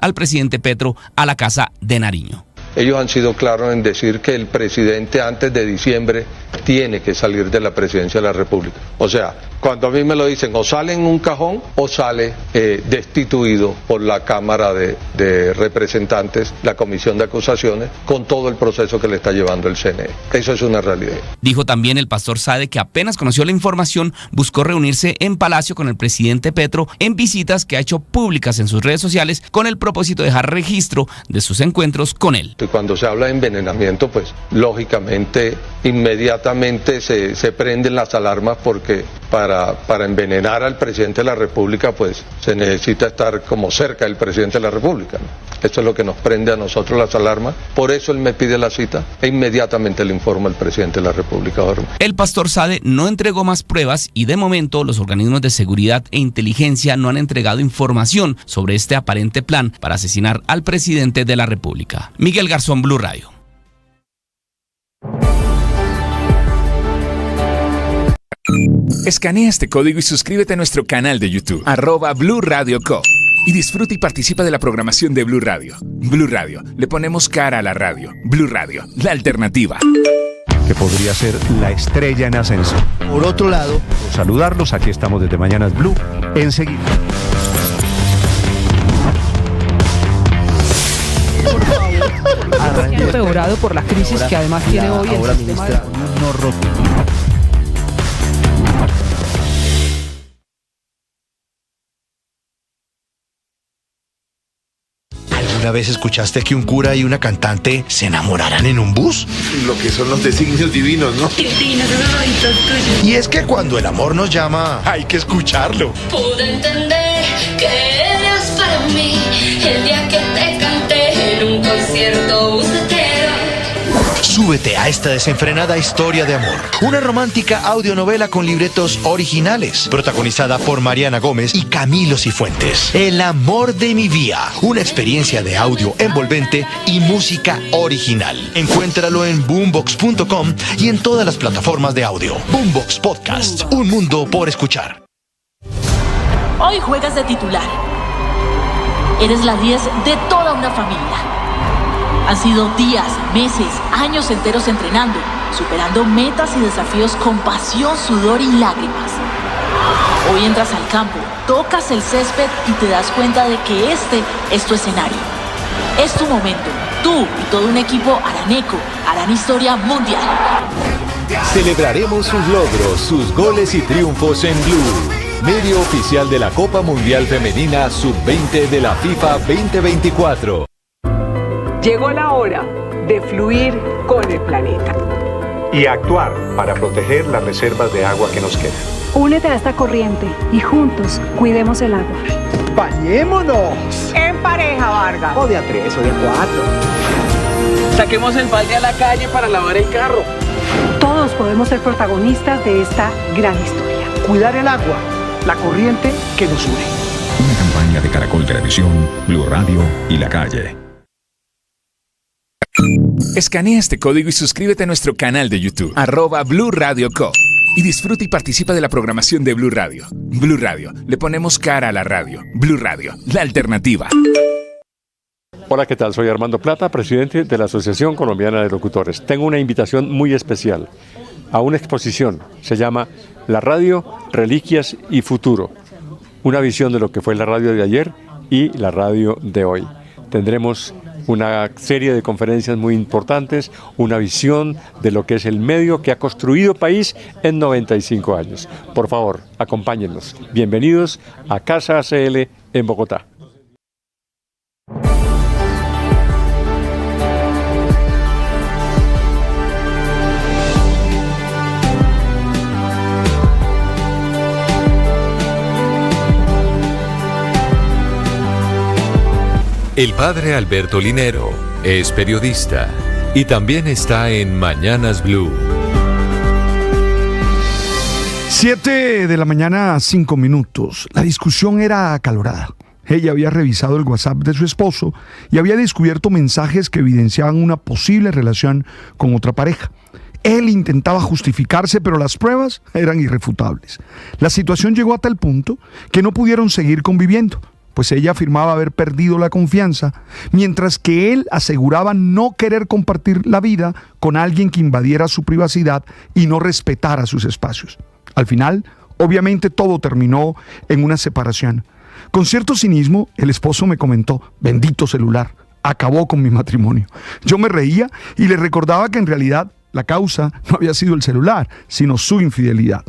al presidente Petro a la Casa de Nariño. Ellos han sido claros en decir que el presidente antes de diciembre tiene que salir de la presidencia de la República. O sea, cuando a mí me lo dicen, o sale en un cajón o sale destituido por la Cámara de Representantes, la Comisión de Acusaciones, con todo el proceso que le está llevando el CNE. Eso es una realidad. Dijo también el pastor Sade que apenas conoció la información, buscó reunirse en Palacio con el presidente Petro en visitas que ha hecho públicas en sus redes sociales con el propósito de dejar registro de sus encuentros con él. Y cuando se habla de envenenamiento, pues lógicamente inmediatamente se prenden las alarmas porque para envenenar al presidente de la República pues se necesita estar como cerca del presidente de la República, ¿no? Esto es lo que nos prende a nosotros las alarmas. Por eso él me pide la cita e inmediatamente le informa al presidente de la República. El pastor Sade no entregó más pruebas y de momento los organismos de seguridad e inteligencia no han entregado información sobre este aparente plan para asesinar al presidente de la República. Miguel Garzón, Blue Radio. Escanea este código y suscríbete a nuestro canal de YouTube, @Blue Radio Co. Y disfruta y participa de la programación de Blue Radio. Blue Radio, le ponemos cara a la radio. Blue Radio, la alternativa. Que podría ser la estrella en ascenso. Por otro lado, saludarlos, aquí estamos desde Mañanas Blue, enseguida. Ha empeorado por la crisis que además tiene hoy el sistema de... ¿Alguna vez escuchaste que un cura y una cantante se enamoraran en un bus? Lo que son los designios divinos, ¿no? Divinos, esos tuyos. Y es que cuando el amor nos llama, hay que escucharlo. Pude entender que eres para mí el día que te canté en un concierto bucetero. Súbete a esta desenfrenada historia de amor. Una romántica audionovela con libretos originales, protagonizada por Mariana Gómez y Camilo Cifuentes. El amor de mi vida. Una experiencia de audio envolvente y música original. Encuéntralo en boombox.com y en todas las plataformas de audio. Boombox Podcast. Un mundo por escuchar. Hoy juegas de titular. Eres la 10 de toda una familia. Han sido días, meses, años enteros entrenando, superando metas y desafíos con pasión, sudor y lágrimas. Hoy entras al campo, tocas el césped y te das cuenta de que este es tu escenario. Es tu momento. Tú y todo un equipo araneco harán historia mundial. Celebraremos sus logros, sus goles y triunfos en Blue, medio oficial de la Copa Mundial Femenina Sub-20 de la FIFA 2024. Llegó la hora de fluir con el planeta. Y actuar para proteger las reservas de agua que nos quedan. Únete a esta corriente y juntos cuidemos el agua. ¡Bañémonos! En pareja, Vargas. O de a 3 o de a 4. Saquemos el balde a la calle para lavar el carro. Todos podemos ser protagonistas de esta gran historia. Cuidar el agua, la corriente que nos une. Una campaña de Caracol Televisión, Blue Radio y La Calle. Escanea este código y suscríbete a nuestro canal de YouTube, @Blue Radio Co. Y disfruta y participa de la programación de Blue Radio. Blue Radio, le ponemos cara a la radio. Blue Radio, la alternativa. Hola, ¿qué tal? Soy Armando Plata, presidente de la Asociación Colombiana de Locutores. Tengo una invitación muy especial a una exposición. Se llama La Radio, Reliquias y Futuro. Una visión de lo que fue la radio de ayer y la radio de hoy. Tendremos una serie de conferencias muy importantes, una visión de lo que es el medio que ha construido país en 95 años. Por favor, acompáñennos. Bienvenidos a Casa ACL en Bogotá. El padre Alberto Linero es periodista y también está en Mañanas Blue. 7 de la mañana, 5 minutos. La discusión era acalorada. Ella había revisado el WhatsApp de su esposo y había descubierto mensajes que evidenciaban una posible relación con otra pareja. Él intentaba justificarse, pero las pruebas eran irrefutables. La situación llegó a tal punto que no pudieron seguir conviviendo, pues ella afirmaba haber perdido la confianza, mientras que él aseguraba no querer compartir la vida con alguien que invadiera su privacidad y no respetara sus espacios. Al final, obviamente todo terminó en una separación. Con cierto cinismo, el esposo me comentó: bendito celular, acabó con mi matrimonio. Yo me reía y le recordaba que en realidad la causa no había sido el celular, sino su infidelidad.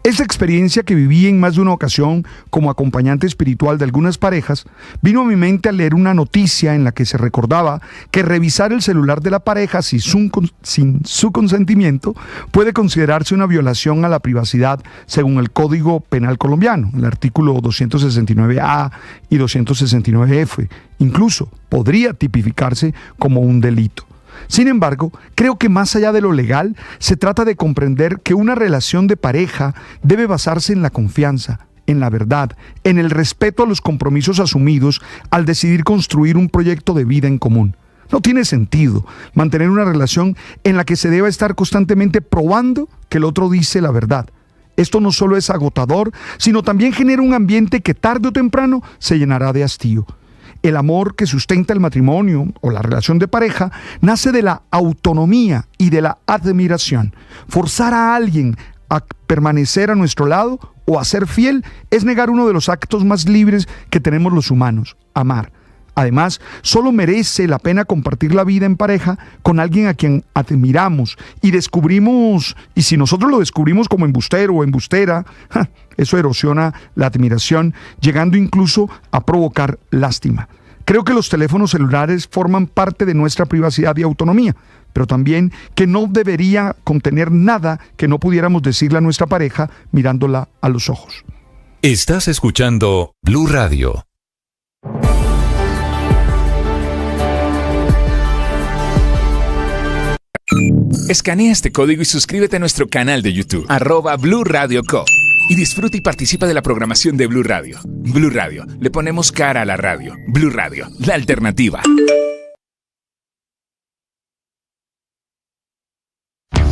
Esta experiencia que viví en más de una ocasión como acompañante espiritual de algunas parejas, vino a mi mente al leer una noticia en la que se recordaba que revisar el celular de la pareja sin su consentimiento puede considerarse una violación a la privacidad según el Código Penal colombiano, el artículo 269A y 269F. Incluso podría tipificarse como un delito. Sin embargo, creo que más allá de lo legal, se trata de comprender que una relación de pareja debe basarse en la confianza, en la verdad, en el respeto a los compromisos asumidos al decidir construir un proyecto de vida en común. No tiene sentido mantener una relación en la que se deba estar constantemente probando que el otro dice la verdad. Esto no solo es agotador, sino también genera un ambiente que tarde o temprano se llenará de hastío. El amor que sustenta el matrimonio o la relación de pareja nace de la autonomía y de la admiración. Forzar a alguien a permanecer a nuestro lado o a ser fiel es negar uno de los actos más libres que tenemos los humanos: amar. Además, solo merece la pena compartir la vida en pareja con alguien a quien admiramos y si nosotros lo descubrimos como embustero o embustera, eso erosiona la admiración, llegando incluso a provocar lástima. Creo que los teléfonos celulares forman parte de nuestra privacidad y autonomía, pero también que no debería contener nada que no pudiéramos decirle a nuestra pareja mirándola a los ojos. Estás escuchando Blue Radio. Escanea este código y suscríbete a nuestro canal de YouTube, @Blue Radio Co. Y disfruta y participa de la programación de Blue Radio. Blue Radio, le ponemos cara a la radio. Blue Radio, la alternativa.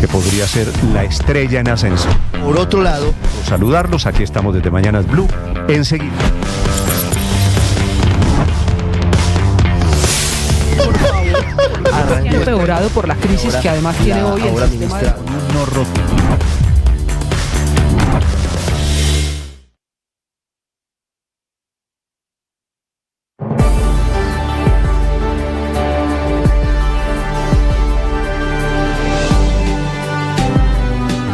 Que podría ser la estrella en ascenso. Por otro lado, Saludarlos, aquí estamos desde Mañanas Blue, enseguida. Empeorado por la crisis que además tiene hoy el sistema de...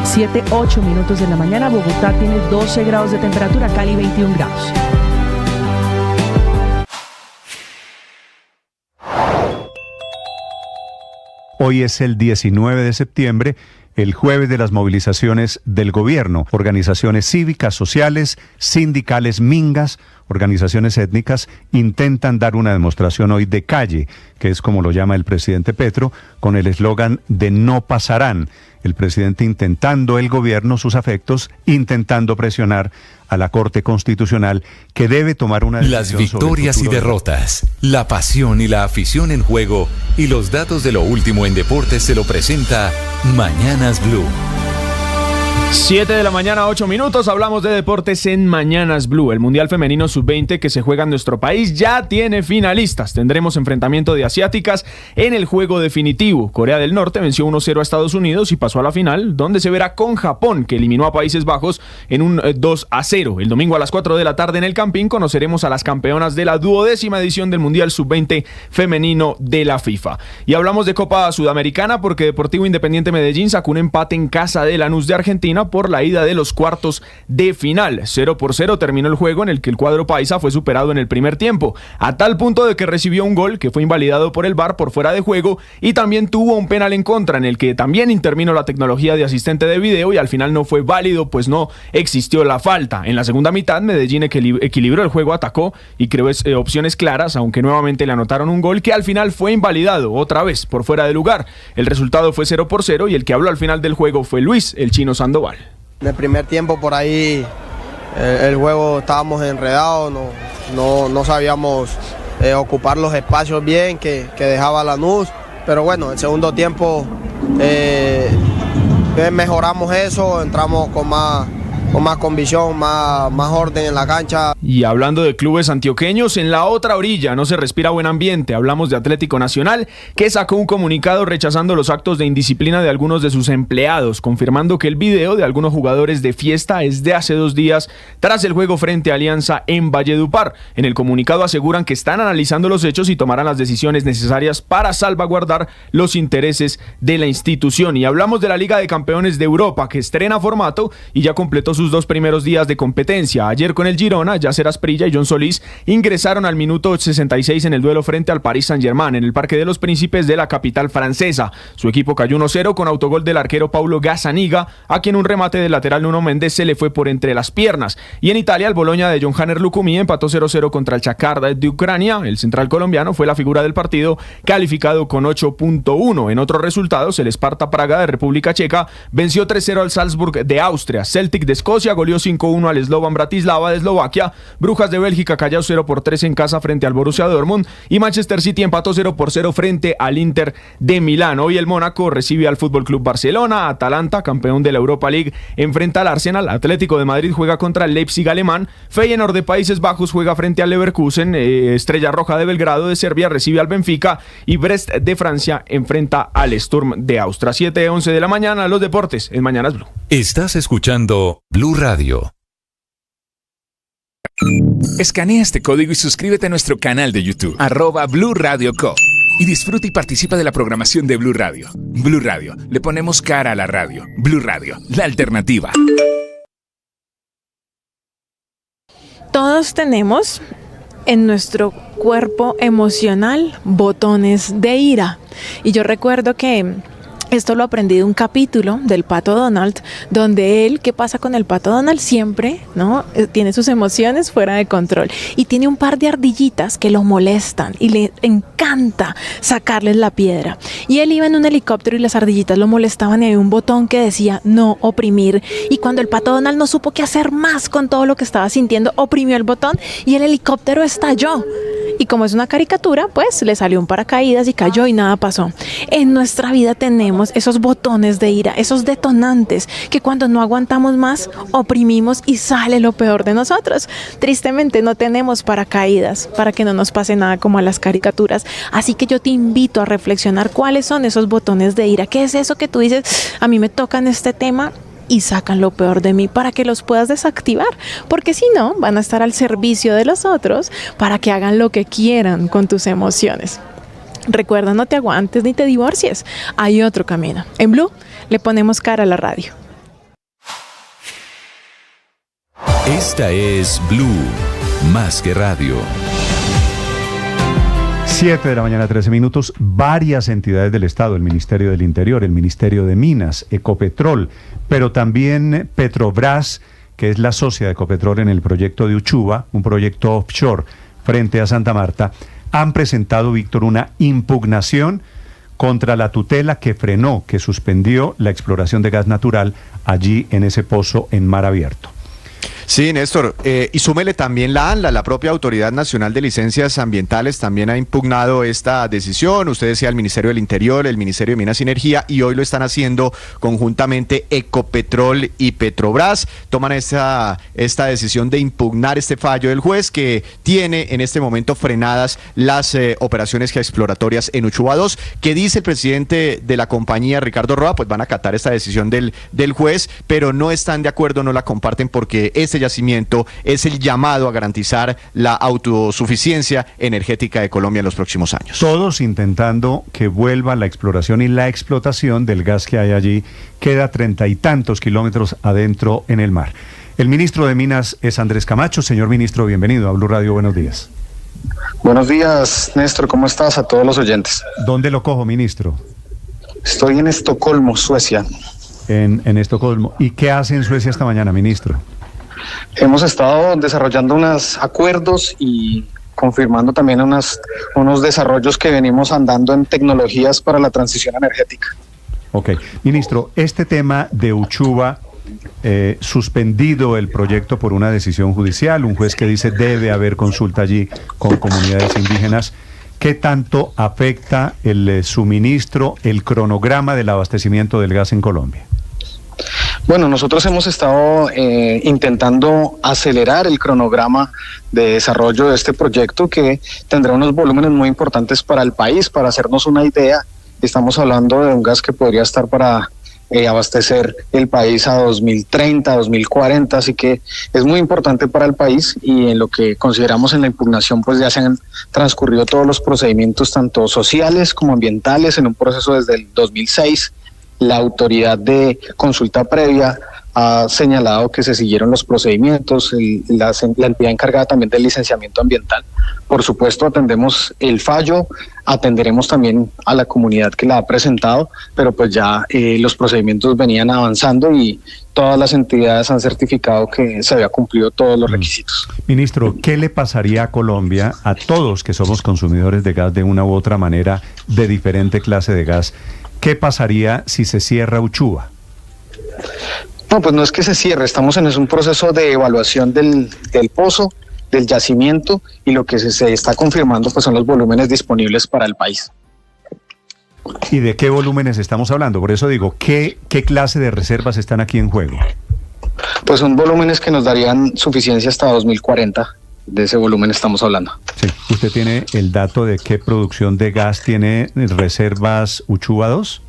Siete, 8 minutos de la mañana. Bogotá tiene 12 grados de temperatura, Cali 21 grados. Hoy es el 19 de septiembre, el jueves de las movilizaciones del gobierno. Organizaciones cívicas, sociales, sindicales, mingas, organizaciones étnicas intentan dar una demostración hoy de calle, que es como lo llama el presidente Petro, con el eslogan de no pasarán. El presidente intentando, el gobierno, sus afectos, intentando presionar a la Corte Constitucional, que debe tomar una decisión. Las victorias y derrotas, la pasión y la afición en juego y los datos de lo último en deportes se lo presenta Mañanas Blue. 7 de la mañana, 8 minutos, hablamos de deportes en Mañanas Blue. El Mundial Femenino Sub-20 que se juega en nuestro país ya tiene finalistas. Tendremos enfrentamiento de asiáticas en el juego definitivo. Corea del Norte venció 1-0 a Estados Unidos y pasó a la final, donde se verá con Japón, que eliminó a Países Bajos en un 2-0. El domingo a las 4 de la tarde en el Campín conoceremos a las campeonas de la 12ª edición del Mundial Sub-20 Femenino de la FIFA. Y hablamos de Copa Sudamericana porque Deportivo Independiente Medellín sacó un empate en casa de Lanús de Argentina por la ida de los cuartos de final. 0-0 terminó el juego, en el que el cuadro paisa fue superado en el primer tiempo, a tal punto de que recibió un gol que fue invalidado por el VAR por fuera de juego, y también tuvo un penal en contra, en el que también intervino la tecnología de asistente de video y al final no fue válido, pues no existió la falta. En la segunda mitad Medellín equilibró el juego, atacó y creó opciones claras, aunque nuevamente le anotaron un gol que al final fue invalidado otra vez por fuera de lugar. El resultado fue 0-0 y el que habló al final del juego fue Luis El Chino Sandoval. En el primer tiempo por ahí el juego estábamos enredados, no sabíamos ocupar los espacios bien que dejaba Lanús, pero bueno, el segundo tiempo mejoramos eso, entramos con más más convicción, más orden en la cancha. Y hablando de clubes antioqueños, en la otra orilla no se respira buen ambiente. Hablamos de Atlético Nacional, que sacó un comunicado rechazando los actos de indisciplina de algunos de sus empleados, confirmando que el video de algunos jugadores de fiesta es de hace 2 días, tras el juego frente a Alianza en Valledupar. En el comunicado aseguran que están analizando los hechos y tomarán las decisiones necesarias para salvaguardar los intereses de la institución. Y hablamos de la Liga de Campeones de Europa, que estrena formato y ya completó sus 2 primeros días de competencia. Ayer con el Girona, Yasser Asprilla y John Solís ingresaron al minuto 66 en el duelo frente al Paris Saint-Germain en el Parque de los Príncipes de la capital francesa. Su equipo cayó 1-0 con autogol del arquero Paulo Gazzaniga, a quien un remate del lateral Nuno Méndez se le fue por entre las piernas. Y en Italia, el Bologna de John-Hanner Lukumi empató 0-0 contra el Shakhtar de Ucrania. El central colombiano fue la figura del partido, calificado con 8.1. En otros resultados, el Sparta Praga de República Checa venció 3-0 al Salzburg de Austria. Celtic de Escocia goleó 5-1 al Slovan Bratislava de Eslovaquia. Brujas de Bélgica cayó 0-3 en casa frente al Borussia Dortmund. Y Manchester City empató 0-0 frente al Inter de Milán. Hoy el Mónaco recibe al FC Barcelona. Atalanta, campeón de la Europa League, enfrenta al Arsenal. Atlético de Madrid juega contra el Leipzig alemán. Feyenoord de Países Bajos juega frente al Leverkusen. Estrella Roja de Belgrado de Serbia recibe al Benfica. Y Brest de Francia enfrenta al Sturm de Austria. 7:11 de la mañana, los deportes en Mañanas Blue. Estás escuchando Blue Radio. Escanea este código y suscríbete a nuestro canal de YouTube, @Blue Radio Co. Y disfruta y participa de la programación de Blue Radio. Blue Radio, le ponemos cara a la radio. Blue Radio, la alternativa. Todos tenemos en nuestro cuerpo emocional botones de ira. Y yo recuerdo que esto lo aprendí de un capítulo del Pato Donald, donde él, ¿qué pasa con el Pato Donald? Siempre, ¿no? Tiene sus emociones fuera de control y tiene un par de ardillitas que lo molestan y le encanta sacarles la piedra. Y él iba en un helicóptero y las ardillitas lo molestaban y había un botón que decía no oprimir. Y cuando el Pato Donald no supo qué hacer más con todo lo que estaba sintiendo, oprimió el botón y el helicóptero estalló. Y como es una caricatura, pues le salió un paracaídas y cayó y nada pasó. En nuestra vida tenemos esos botones de ira, esos detonantes que cuando no aguantamos más, oprimimos y sale lo peor de nosotros. Tristemente no tenemos paracaídas para que no nos pase nada como a las caricaturas. Así que yo te invito a reflexionar cuáles son esos botones de ira. ¿Qué es eso que tú dices? A mí me tocan este tema y sacan lo peor de mí, para que los puedas desactivar, porque si no, van a estar al servicio de los otros para que hagan lo que quieran con tus emociones. Recuerda, no te aguantes ni te divorcies, hay otro camino. En Blue le ponemos cara a la radio. Esta es Blue, más que radio. 7 de la mañana, 13 minutos. Varias entidades del Estado, el Ministerio del Interior, el Ministerio de Minas, Ecopetrol, pero también Petrobras, que es la socia de Ecopetrol en el proyecto de Uchuva, un proyecto offshore frente a Santa Marta, han presentado, Víctor, una impugnación contra la tutela que frenó, que suspendió la exploración de gas natural allí en ese pozo en mar abierto. Sí, Néstor, y súmele también la ANLA, la propia Autoridad Nacional de Licencias Ambientales, también ha impugnado esta decisión. Usted decía el Ministerio del Interior, el Ministerio de Minas y Energía, y hoy lo están haciendo conjuntamente Ecopetrol y Petrobras. Toman esta decisión de impugnar este fallo del juez que tiene en este momento frenadas las operaciones exploratorias en Uchuva 2. ¿Qué dice el presidente de la compañía, Ricardo Roa? Pues van a acatar esta decisión del juez, pero no están de acuerdo, no la comparten, porque este yacimiento es el llamado a garantizar la autosuficiencia energética de Colombia en los próximos años. Todos intentando que vuelva la exploración y la explotación del gas que hay allí. Queda 30 y tantos kilómetros adentro en el mar. El ministro de Minas es Andrés Camacho. Señor ministro, bienvenido a Blue Radio. Buenos días. Buenos días, Néstor. ¿Cómo estás? A todos los oyentes. ¿Dónde lo cojo, ministro? Estoy en Estocolmo, Suecia. En Estocolmo. ¿Y qué hace en Suecia esta mañana, ministro? Hemos estado desarrollando unos acuerdos y confirmando también unos desarrollos que venimos andando en tecnologías para la transición energética. Ok. Ministro, este tema de Uchuva, suspendido el proyecto por una decisión judicial, un juez que dice debe haber consulta allí con comunidades indígenas, ¿qué tanto afecta el suministro, el cronograma del abastecimiento del gas en Colombia? Bueno, nosotros hemos estado intentando acelerar el cronograma de desarrollo de este proyecto que tendrá unos volúmenes muy importantes para el país. Para hacernos una idea, estamos hablando de un gas que podría estar para abastecer el país a 2030, 2040, así que es muy importante para el país, y en lo que consideramos en la impugnación pues ya se han transcurrido todos los procedimientos tanto sociales como ambientales en un proceso desde el 2006. La autoridad de consulta previa ha señalado que se siguieron los procedimientos, la entidad encargada también del licenciamiento ambiental. Por supuesto, atendemos el fallo, atenderemos también a la comunidad que la ha presentado, pero pues ya los procedimientos venían avanzando y todas las entidades han certificado que se había cumplido todos los requisitos. Ministro, ¿qué le pasaría a Colombia, a todos que somos consumidores de gas de una u otra manera, de diferente clase de gas? ¿Qué pasaría si se cierra Uchuva? No, pues no es que se cierre, estamos en un proceso de evaluación del pozo, del yacimiento, y lo que se está confirmando pues son los volúmenes disponibles para el país. ¿Y de qué volúmenes estamos hablando? Por eso digo, ¿qué clase de reservas están aquí en juego? Pues son volúmenes que nos darían suficiencia hasta 2040, de ese volumen estamos hablando. Sí. ¿Usted tiene el dato de qué producción de gas tiene reservas Uchuva 2?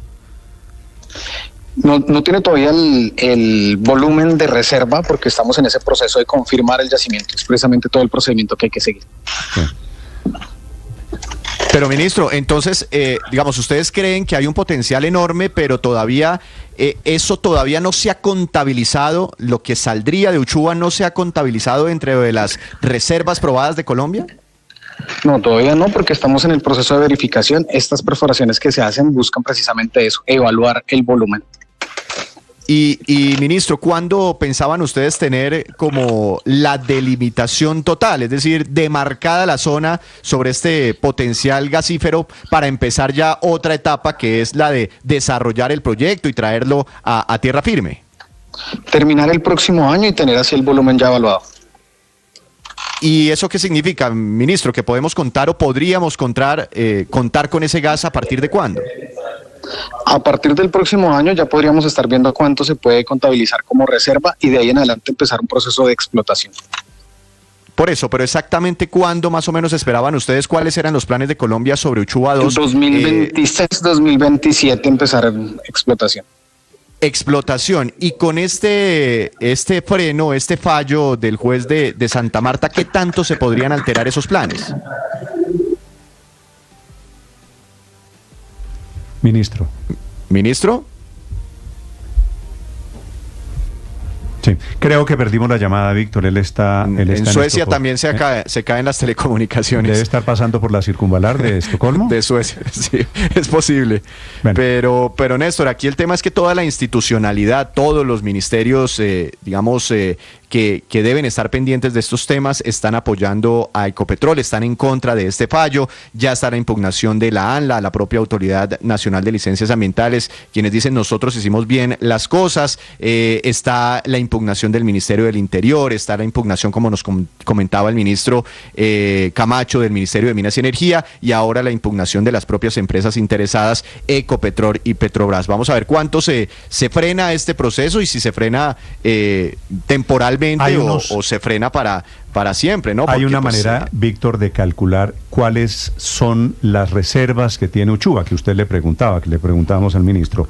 No tiene todavía el volumen de reserva porque estamos en ese proceso de confirmar el yacimiento. Es precisamente todo el procedimiento que hay que seguir. Sí. Pero ministro, entonces, digamos, ustedes creen que hay un potencial enorme, pero todavía eso todavía no se ha contabilizado, lo que saldría de Uchuva no se ha contabilizado entre las reservas probadas de Colombia. No, todavía no, porque estamos en el proceso de verificación. Estas perforaciones que se hacen buscan precisamente eso, evaluar el volumen. Y ministro, ¿cuándo pensaban ustedes tener como la delimitación total, es decir, demarcada la zona sobre este potencial gasífero para empezar ya otra etapa que es la de desarrollar el proyecto y traerlo a tierra firme? Terminar el próximo año y tener así el volumen ya evaluado. ¿Y eso qué significa, ministro? ¿Que podemos contar o podríamos contar con ese gas a partir de cuándo? A partir del próximo año ya podríamos estar viendo cuánto se puede contabilizar como reserva y de ahí en adelante empezar un proceso de explotación. Por eso, pero exactamente cuándo más o menos esperaban ustedes, cuáles eran los planes de Colombia sobre Uchuva 2. 2026, 2027 empezar explotación. Explotación. Y con este freno, este fallo del juez de Santa Marta, ¿qué tanto se podrían alterar esos planes? Ministro. ¿Ministro? Sí, creo que perdimos la llamada, Víctor. Él está en Suecia también se caen las telecomunicaciones. Debe estar pasando por la circunvalar de Estocolmo. De Suecia, sí, es posible. Bueno. Pero Néstor, aquí el tema es que toda la institucionalidad, todos los ministerios, que deben estar pendientes de estos temas, están apoyando a Ecopetrol, están en contra de este fallo. Ya está la impugnación de la ANLA, la propia Autoridad Nacional de Licencias Ambientales, quienes dicen nosotros hicimos bien las cosas. Está la impugnación del Ministerio del Interior, está la impugnación, como nos comentaba el ministro Camacho, del Ministerio de Minas y Energía, y ahora la impugnación de las propias empresas interesadas, Ecopetrol y Petrobras. Vamos a ver cuánto se frena este proceso y si se frena temporalmente o se frena para siempre, ¿no? Hay una manera, Víctor, de calcular cuáles son las reservas que tiene Uchuva, que usted le preguntábamos al ministro.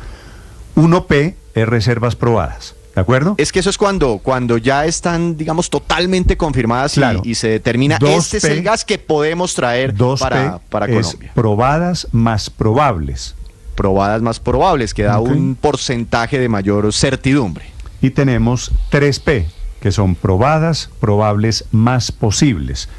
1P es reservas probadas, ¿de acuerdo? Es que eso es cuando ya están, digamos, totalmente confirmadas, claro, y se determina, este es el gas que podemos traer para Colombia. Es probadas más probables. Probadas más probables, que da un porcentaje de mayor certidumbre. Y tenemos 3P, que son probadas, probables, más posibles.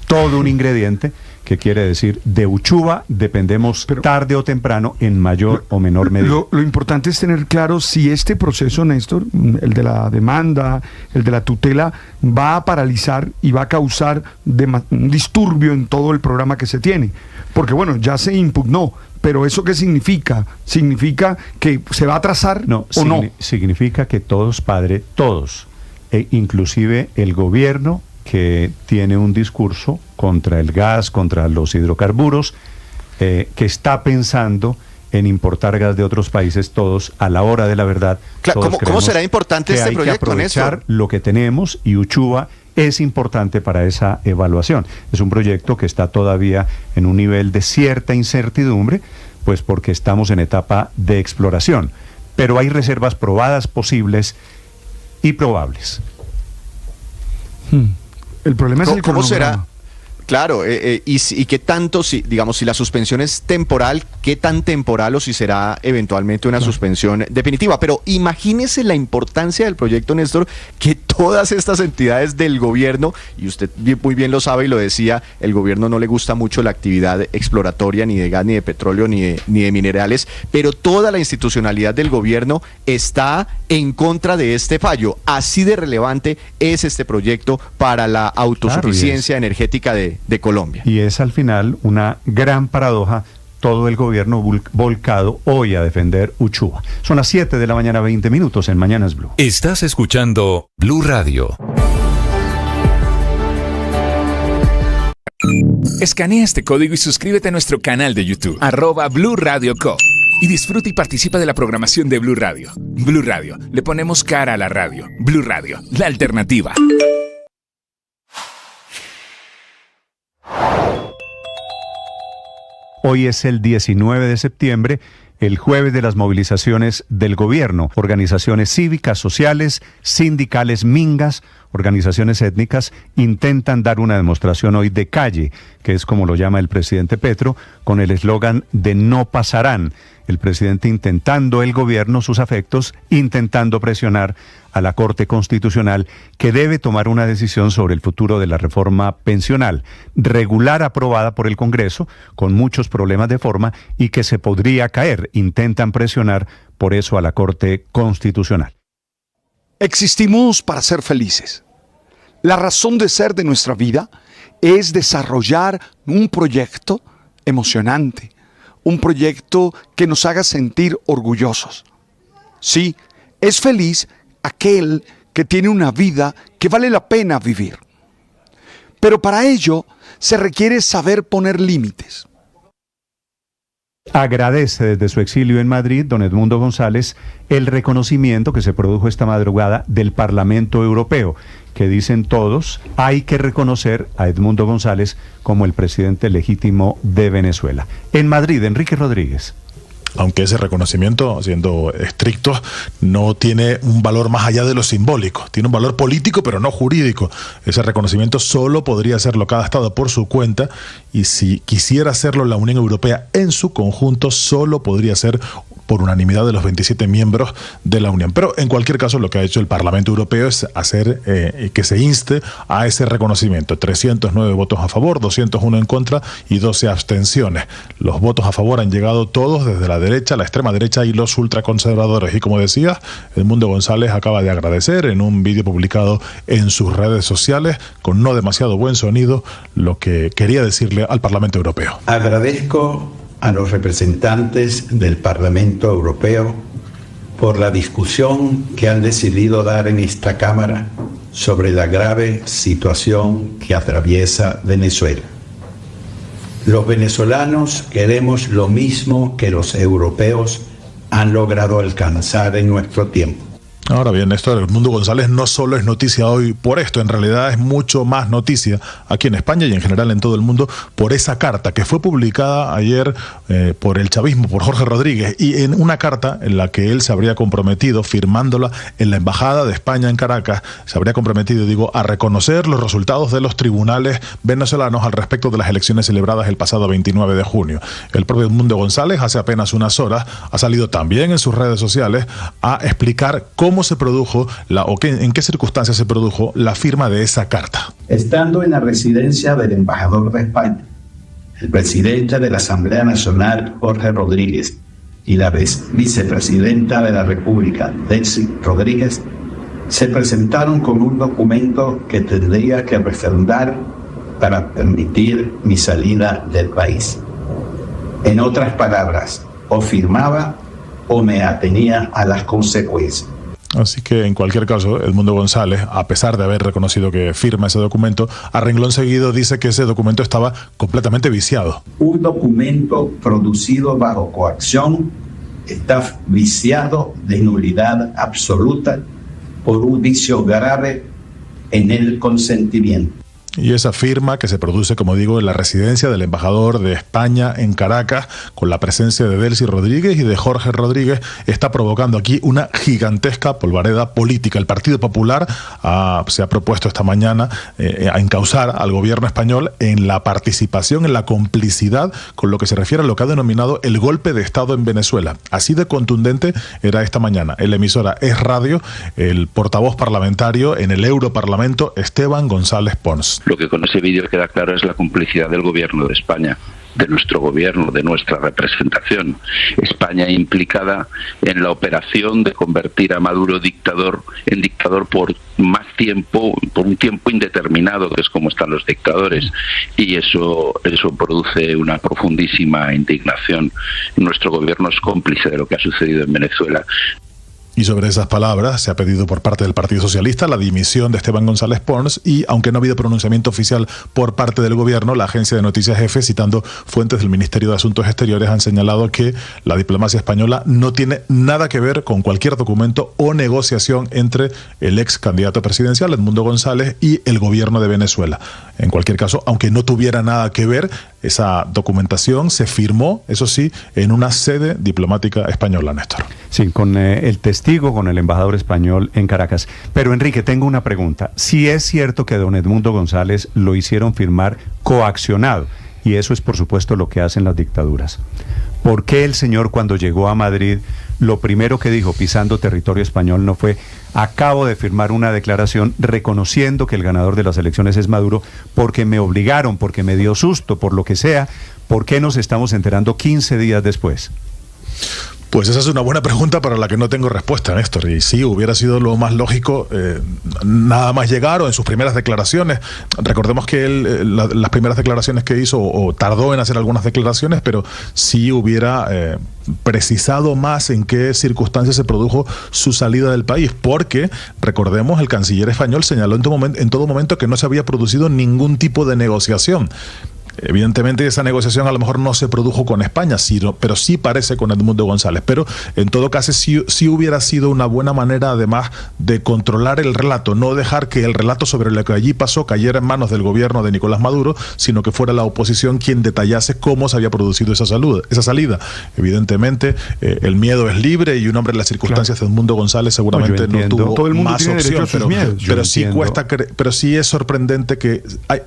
Todo un ingrediente que quiere decir, de Uchuva dependemos tarde o temprano en mayor o menor medida. Lo importante es tener claro si este proceso, Néstor, el de la demanda, el de la tutela, va a paralizar y va a causar un disturbio en todo el programa que se tiene. Porque bueno, ya se impugnó, pero ¿eso qué significa? ¿Significa que se va a atrasar o no? Significa que todos, padre, todos, inclusive el gobierno, que tiene un discurso contra el gas, contra los hidrocarburos, que está pensando en importar gas de otros países, todos a la hora de la verdad. Claro, ¿cómo será importante este proyecto, hay que aprovechar Néstor? lo que tenemos, y Uchuva es importante para esa evaluación. Es un proyecto que está todavía en un nivel de cierta incertidumbre, pues porque estamos en etapa de exploración, pero hay reservas probadas, posibles y probables. El problema es el ¿Cómo cronograma. será? Claro, y qué tanto, si la suspensión es temporal, qué tan temporal, o si será eventualmente una suspensión definitiva. Pero imagínese la importancia del proyecto, Néstor, que todas estas entidades del gobierno, y usted muy bien lo sabe y lo decía, el gobierno no le gusta mucho la actividad exploratoria ni de gas, ni de petróleo, ni de minerales, pero toda la institucionalidad del gobierno está en contra de este fallo. Así de relevante es este proyecto para la autosuficiencia energética de Colombia. Y es al final una gran paradoja, todo el gobierno volcado hoy a defender Uchuva. Son las 7 de la mañana, 20 minutos en Mañanas Blue. Estás escuchando Blue Radio. Escanea este código y suscríbete a nuestro canal de YouTube, @Blue Radio Co. Y disfruta y participa de la programación de Blue Radio. Blue Radio, le ponemos cara a la radio. Blue Radio, la alternativa. Hoy es el 19 de septiembre, el jueves de las movilizaciones del gobierno. Organizaciones cívicas, sociales, sindicales, mingas, organizaciones étnicas intentan dar una demostración hoy de calle, que es como lo llama el presidente Petro, con el eslogan de no pasarán. El presidente intentando, el gobierno, sus afectos, intentando presionar a la Corte Constitucional, que debe tomar una decisión sobre el futuro de la reforma pensional, regular, aprobada por el Congreso, con muchos problemas de forma, y que se podría caer. Intentan presionar por eso a la Corte Constitucional. Existimos para ser felices. La razón de ser de nuestra vida es desarrollar un proyecto emocionante, un proyecto que nos haga sentir orgullosos. Sí, es feliz aquel que tiene una vida que vale la pena vivir. Pero para ello se requiere saber poner límites. Agradece desde su exilio en Madrid, don Edmundo González, el reconocimiento que se produjo esta madrugada del Parlamento Europeo, que dicen todos, hay que reconocer a Edmundo González como el presidente legítimo de Venezuela. En Madrid, Enrique Rodríguez. Aunque ese reconocimiento, siendo estricto, no tiene un valor más allá de lo simbólico. Tiene un valor político, pero no jurídico. Ese reconocimiento solo podría hacerlo cada Estado por su cuenta, y si quisiera hacerlo la Unión Europea en su conjunto, solo podría ser por unanimidad de los 27 miembros de la Unión. Pero en cualquier caso, lo que ha hecho el Parlamento Europeo es hacer que se inste a ese reconocimiento. 309 votos a favor, 201 en contra y 12 abstenciones. Los votos a favor han llegado todos desde la derecha, la extrema derecha y los ultraconservadores. Y como decía, Edmundo González acaba de agradecer en un vídeo publicado en sus redes sociales, con no demasiado buen sonido, lo que quería decirle al Parlamento Europeo. Agradezco a los representantes del Parlamento Europeo por la discusión que han decidido dar en esta Cámara sobre la grave situación que atraviesa Venezuela. Los venezolanos queremos lo mismo que los europeos han logrado alcanzar en nuestro tiempo. Ahora bien, esto del Edmundo González no solo es noticia hoy por esto, en realidad es mucho más noticia aquí en España y en general en todo el mundo por esa carta que fue publicada ayer por el chavismo, por Jorge Rodríguez, y en una carta en la que él se habría comprometido, firmándola en la Embajada de España en Caracas, se habría comprometido, a reconocer los resultados de los tribunales venezolanos al respecto de las elecciones celebradas el pasado 29 de junio. El propio Edmundo González hace apenas unas horas ha salido también en sus redes sociales a explicar cómo se produjo en qué circunstancias se produjo la firma de esa carta. Estando en la residencia del embajador de España, el presidente de la Asamblea Nacional, Jorge Rodríguez, y la vicepresidenta de la República, Delcy Rodríguez, se presentaron con un documento que tendría que refrendar para permitir mi salida del país. En otras palabras, o firmaba o me atenía a las consecuencias. Así que, en cualquier caso, Edmundo González, a pesar de haber reconocido que firma ese documento, a renglón seguido dice que ese documento estaba completamente viciado. Un documento producido bajo coacción está viciado de nulidad absoluta por un vicio grave en el consentimiento. Y esa firma, que se produce, como digo, en la residencia del embajador de España en Caracas, con la presencia de Delcy Rodríguez y de Jorge Rodríguez, está provocando aquí una gigantesca polvareda política. El Partido Popular se ha propuesto esta mañana a encausar al gobierno español en la participación, en la complicidad con lo que se refiere a lo que ha denominado el golpe de Estado en Venezuela. Así de contundente era esta mañana en la emisora Es Radio el portavoz parlamentario en el Europarlamento, Esteban González Pons. Lo que con ese vídeo queda claro es la complicidad del gobierno de España, de nuestro gobierno, de nuestra representación. España implicada en la operación de convertir a Maduro en dictador por más tiempo, por un tiempo indeterminado, que es como están los dictadores. Y eso produce una profundísima indignación. Nuestro gobierno es cómplice de lo que ha sucedido en Venezuela. Y sobre esas palabras se ha pedido por parte del Partido Socialista la dimisión de Esteban González Pons y, aunque no ha habido pronunciamiento oficial por parte del gobierno, la agencia de noticias EFE, citando fuentes del Ministerio de Asuntos Exteriores, han señalado que la diplomacia española no tiene nada que ver con cualquier documento o negociación entre el ex candidato presidencial, Edmundo González, y el gobierno de Venezuela. En cualquier caso, aunque no tuviera nada que ver, esa documentación se firmó, eso sí, en una sede diplomática española, Néstor. Sí, con el testigo, con el embajador español en Caracas. Pero, Enrique, tengo una pregunta. Si es cierto que don Edmundo González lo hicieron firmar coaccionado, y eso es, por supuesto, lo que hacen las dictaduras, ¿por qué el señor, cuando llegó a Madrid, lo primero que dijo, pisando territorio español, no fue: acabo de firmar una declaración reconociendo que el ganador de las elecciones es Maduro, porque me obligaron, porque me dio susto, por lo que sea? ¿Por qué nos estamos enterando 15 días después? Pues esa es una buena pregunta para la que no tengo respuesta, Néstor. Y sí, hubiera sido lo más lógico nada más llegar o en sus primeras declaraciones. Recordemos que él, las primeras declaraciones que hizo, o tardó en hacer algunas declaraciones, pero sí hubiera precisado más en qué circunstancias se produjo su salida del país, porque, recordemos, el canciller español señaló en todo momento que no se había producido ningún tipo de negociación. Evidentemente esa negociación a lo mejor no se produjo con España, pero sí parece con Edmundo González. Pero en todo caso sí hubiera sido una buena manera, además, de controlar el relato, no dejar que el relato sobre lo que allí pasó cayera en manos del gobierno de Nicolás Maduro, sino que fuera la oposición quien detallase cómo se había producido esa salida. Evidentemente el miedo es libre y un hombre en las circunstancias de Edmundo González seguramente no tuvo todo el mundo más tiene opción, pero sí es sorprendente que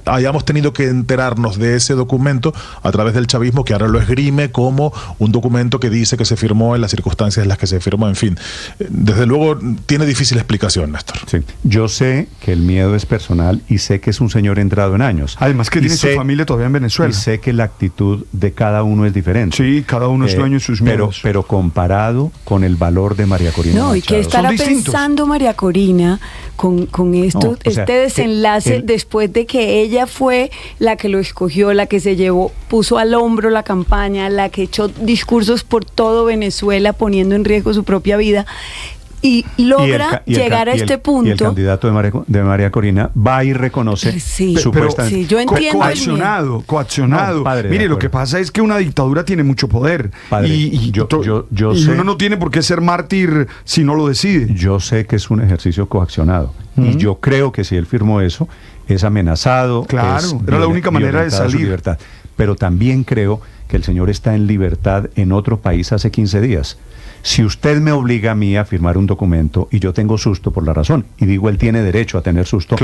hayamos tenido que enterarnos de ese documento a través del chavismo, que ahora lo esgrime como un documento que dice que se firmó en las circunstancias en las que se firmó. En fin, desde luego tiene difícil explicación, Néstor. Sí. Yo sé que el miedo es personal y sé que es un señor entrado en años. Además que tiene su familia todavía en Venezuela. Y sé que la actitud de cada uno es diferente. Sí, cada uno es dueño de sus miedos. Pero comparado con el valor de María Corina Machado. No, y que estará pensando María Corina con esto, desenlace después de que ella fue la que lo escogió, la que se llevó, puso al hombro la campaña, la que echó discursos por todo Venezuela poniendo en riesgo su propia vida y logra llegar a este punto. Y el candidato de María Corina va y reconoce supuestamente. Sí, yo entiendo. Coaccionado. No, padre, mire, lo que pasa es que una dictadura tiene mucho poder. Padre, y sé, uno no tiene por qué ser mártir si no lo decide. Yo sé que es un ejercicio coaccionado. Y yo creo que si él firmó eso, es amenazado. Claro, era la única manera de salir. Libertad. Pero también creo que el señor está en libertad en otro país hace 15 días. Si usted me obliga a mí a firmar un documento y yo tengo susto por la razón, y digo, él tiene derecho a tener susto,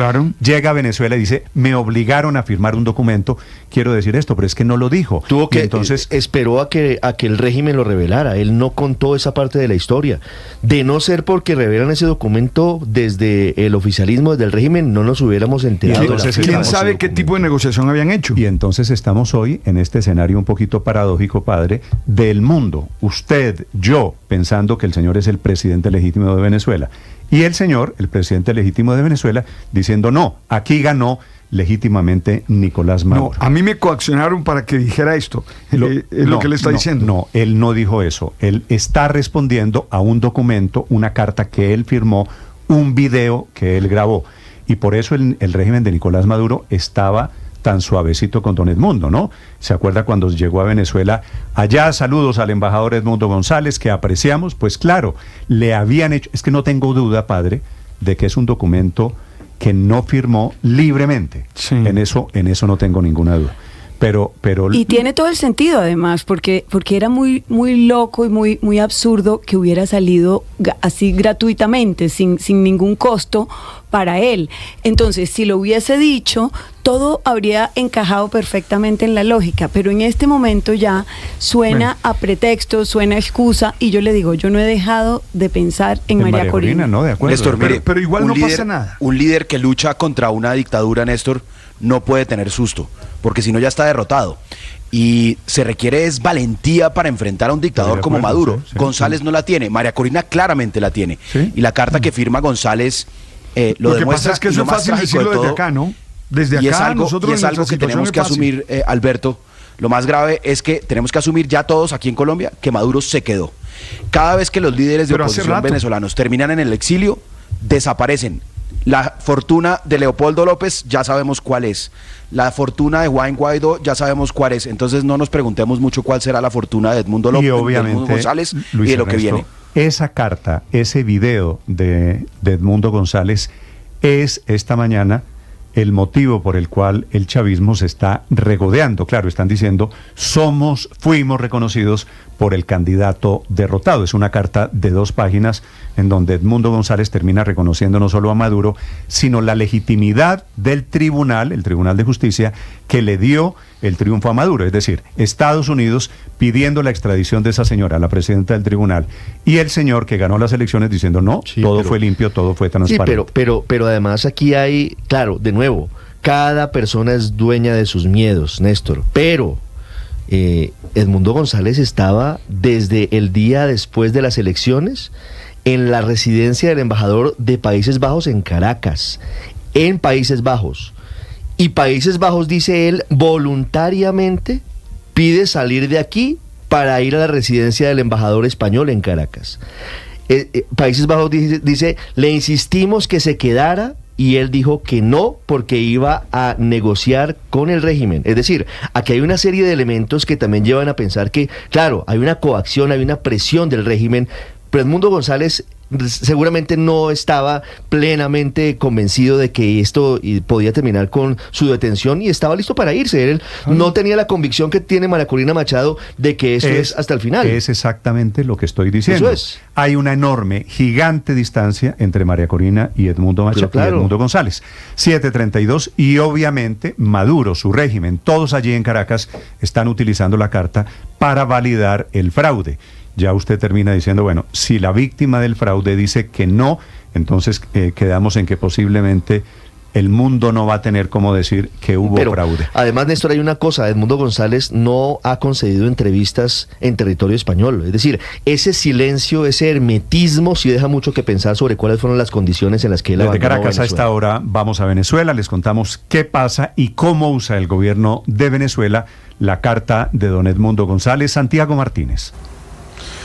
llega a Venezuela y dice, me obligaron a firmar un documento, quiero decir esto, pero es que no lo dijo. Tuvo que, entonces esperó a que el régimen lo revelara, él no contó esa parte de la historia. De no ser porque revelan ese documento desde el oficialismo, desde el régimen, no nos hubiéramos enterado. Entonces, ¿quién sabe qué tipo de negociación habían hecho? Y entonces estamos hoy en este escenario un poquito paradójico, padre, del mundo. Usted, yo, pensando que el señor es el presidente legítimo de Venezuela. Y el señor, el presidente legítimo de Venezuela, diciendo, no, aquí ganó legítimamente Nicolás Maduro. No, a mí me coaccionaron para que dijera esto, lo que le está diciendo. No, él no dijo eso. Él está respondiendo a un documento, una carta que él firmó, un video que él grabó. Y por eso el régimen de Nicolás Maduro estaba tan suavecito con don Edmundo, ¿no? ¿Se acuerda cuando llegó a Venezuela? Allá, saludos al embajador Edmundo González, que apreciamos. Pues claro, le habían hecho, es que no tengo duda, padre, de que es un documento que no firmó libremente. Sí. En eso no tengo ninguna duda. Pero y tiene todo el sentido, además, porque era muy loco y muy absurdo que hubiera salido así gratuitamente, sin ningún costo para él. Entonces, si lo hubiese dicho, todo habría encajado perfectamente en la lógica, pero en este momento ya suena a pretexto, suena a excusa, y yo le digo, yo no he dejado de pensar en María Corina. No, de acuerdo. Néstor, mire, pero igual no pasa nada. Un líder que lucha contra una dictadura, Néstor, no puede tener susto, porque si no ya está derrotado. Y se requiere es valentía para enfrentar a un dictador como Maduro. González no la tiene, María Corina claramente la tiene. ¿Sí? Y la carta que firma González lo que demuestra. Pasa es que eso es fácil decirlo desde acá, ¿no? Desde acá, y es algo, nosotros y es algo que tenemos que asumir, Alberto. Lo más grave es que tenemos que asumir ya todos aquí en Colombia que Maduro se quedó. Cada vez que los líderes de oposición venezolanos terminan en el exilio, desaparecen. La fortuna de Leopoldo López ya sabemos cuál es. La fortuna de Juan Guaidó ya sabemos cuál es. Entonces no nos preguntemos mucho cuál será la fortuna de Edmundo López, y obviamente, de Edmundo González, Luis y de lo Ernesto, que viene. Esa carta, ese video de Edmundo González es esta mañana el motivo por el cual el chavismo se está regodeando. Claro, están diciendo, fuimos reconocidos por el candidato derrotado. Es una carta de 2 páginas en donde Edmundo González termina reconociendo no solo a Maduro, sino la legitimidad del tribunal, el Tribunal de Justicia, que le dio el triunfo a Maduro. Es decir, Estados Unidos pidiendo la extradición de esa señora, la presidenta del tribunal, y el señor que ganó las elecciones diciendo, no, sí, todo fue limpio, todo fue transparente. Sí, pero además aquí hay, claro, de nuevo, cada persona es dueña de sus miedos, Néstor, pero Edmundo González estaba desde el día después de las elecciones en la residencia del embajador de Países Bajos en Caracas, en Países Bajos. Y Países Bajos, dice él, voluntariamente pide salir de aquí para ir a la residencia del embajador español en Caracas. Países Bajos dice, le insistimos que se quedara, y él dijo que no, porque iba a negociar con el régimen. Es decir, aquí hay una serie de elementos que también llevan a pensar que, claro, hay una coacción, hay una presión del régimen, pero Edmundo González seguramente no estaba plenamente convencido de que esto podía terminar con su detención y estaba listo para irse. Él no tenía la convicción que tiene María Corina Machado de que esto es hasta el final. Es exactamente lo que estoy diciendo. Eso es. Hay una enorme, gigante distancia entre María Corina y Edmundo Machado, claro, y Edmundo González. 7:32, y obviamente Maduro, su régimen, todos allí en Caracas están utilizando la carta para validar el fraude. Ya usted termina diciendo, bueno, si la víctima del fraude dice que no, entonces quedamos en que posiblemente el mundo no va a tener cómo decir que hubo fraude. Además, Néstor, hay una cosa, Edmundo González no ha concedido entrevistas en territorio español. Es decir, ese silencio, ese hermetismo sí deja mucho que pensar sobre cuáles fueron las condiciones en las que él abandonó Desde Caracas Venezuela. A esta hora vamos a Venezuela, les contamos qué pasa y cómo usa el gobierno de Venezuela la carta de don Edmundo González. Santiago Martínez.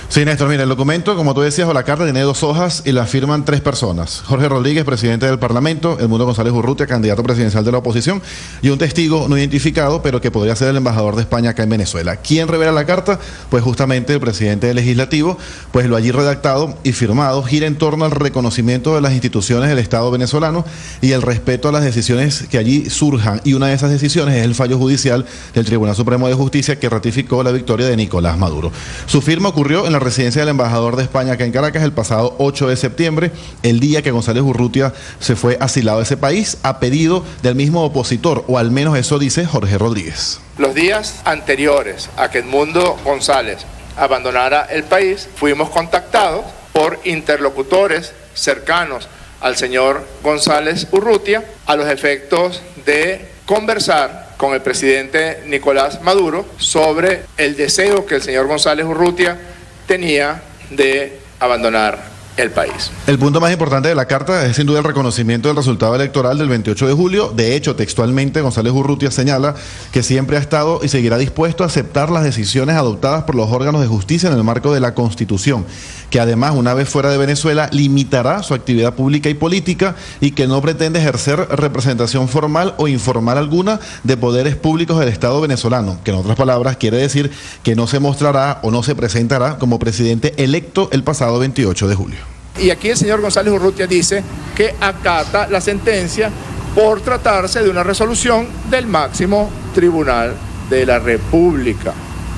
Sí, Néstor, mira, el documento, como tú decías, o la carta tiene 2 hojas y la firman 3 personas. Jorge Rodríguez, presidente del Parlamento, Edmundo González Urrutia, candidato presidencial de la oposición, y un testigo no identificado, pero que podría ser el embajador de España acá en Venezuela. ¿Quién revela la carta? Pues justamente el presidente del Legislativo, pues lo allí redactado y firmado gira en torno al reconocimiento de las instituciones del Estado venezolano y el respeto a las decisiones que allí surjan. Y una de esas decisiones es el fallo judicial del Tribunal Supremo de Justicia que ratificó la victoria de Nicolás Maduro. Su firma ocurrió en la residencia del embajador de España acá en Caracas el pasado 8 de septiembre, el día que González Urrutia se fue asilado a ese país a pedido del mismo opositor, o al menos eso dice Jorge Rodríguez. Los días anteriores a que Edmundo González abandonara el país, fuimos contactados por interlocutores cercanos al señor González Urrutia a los efectos de conversar con el presidente Nicolás Maduro sobre el deseo que el señor González Urrutia tenía de abandonar el país. El punto más importante de la carta es sin duda el reconocimiento del resultado electoral del 28 de julio. De hecho, textualmente, González Urrutia señala que siempre ha estado y seguirá dispuesto a aceptar las decisiones adoptadas por los órganos de justicia en el marco de la Constitución, que además, una vez fuera de Venezuela, limitará su actividad pública y política y que no pretende ejercer representación formal o informal alguna de poderes públicos del Estado venezolano, que en otras palabras quiere decir que no se mostrará o no se presentará como presidente electo el pasado 28 de julio. Y aquí el señor González Urrutia dice que acata la sentencia por tratarse de una resolución del máximo tribunal de la República.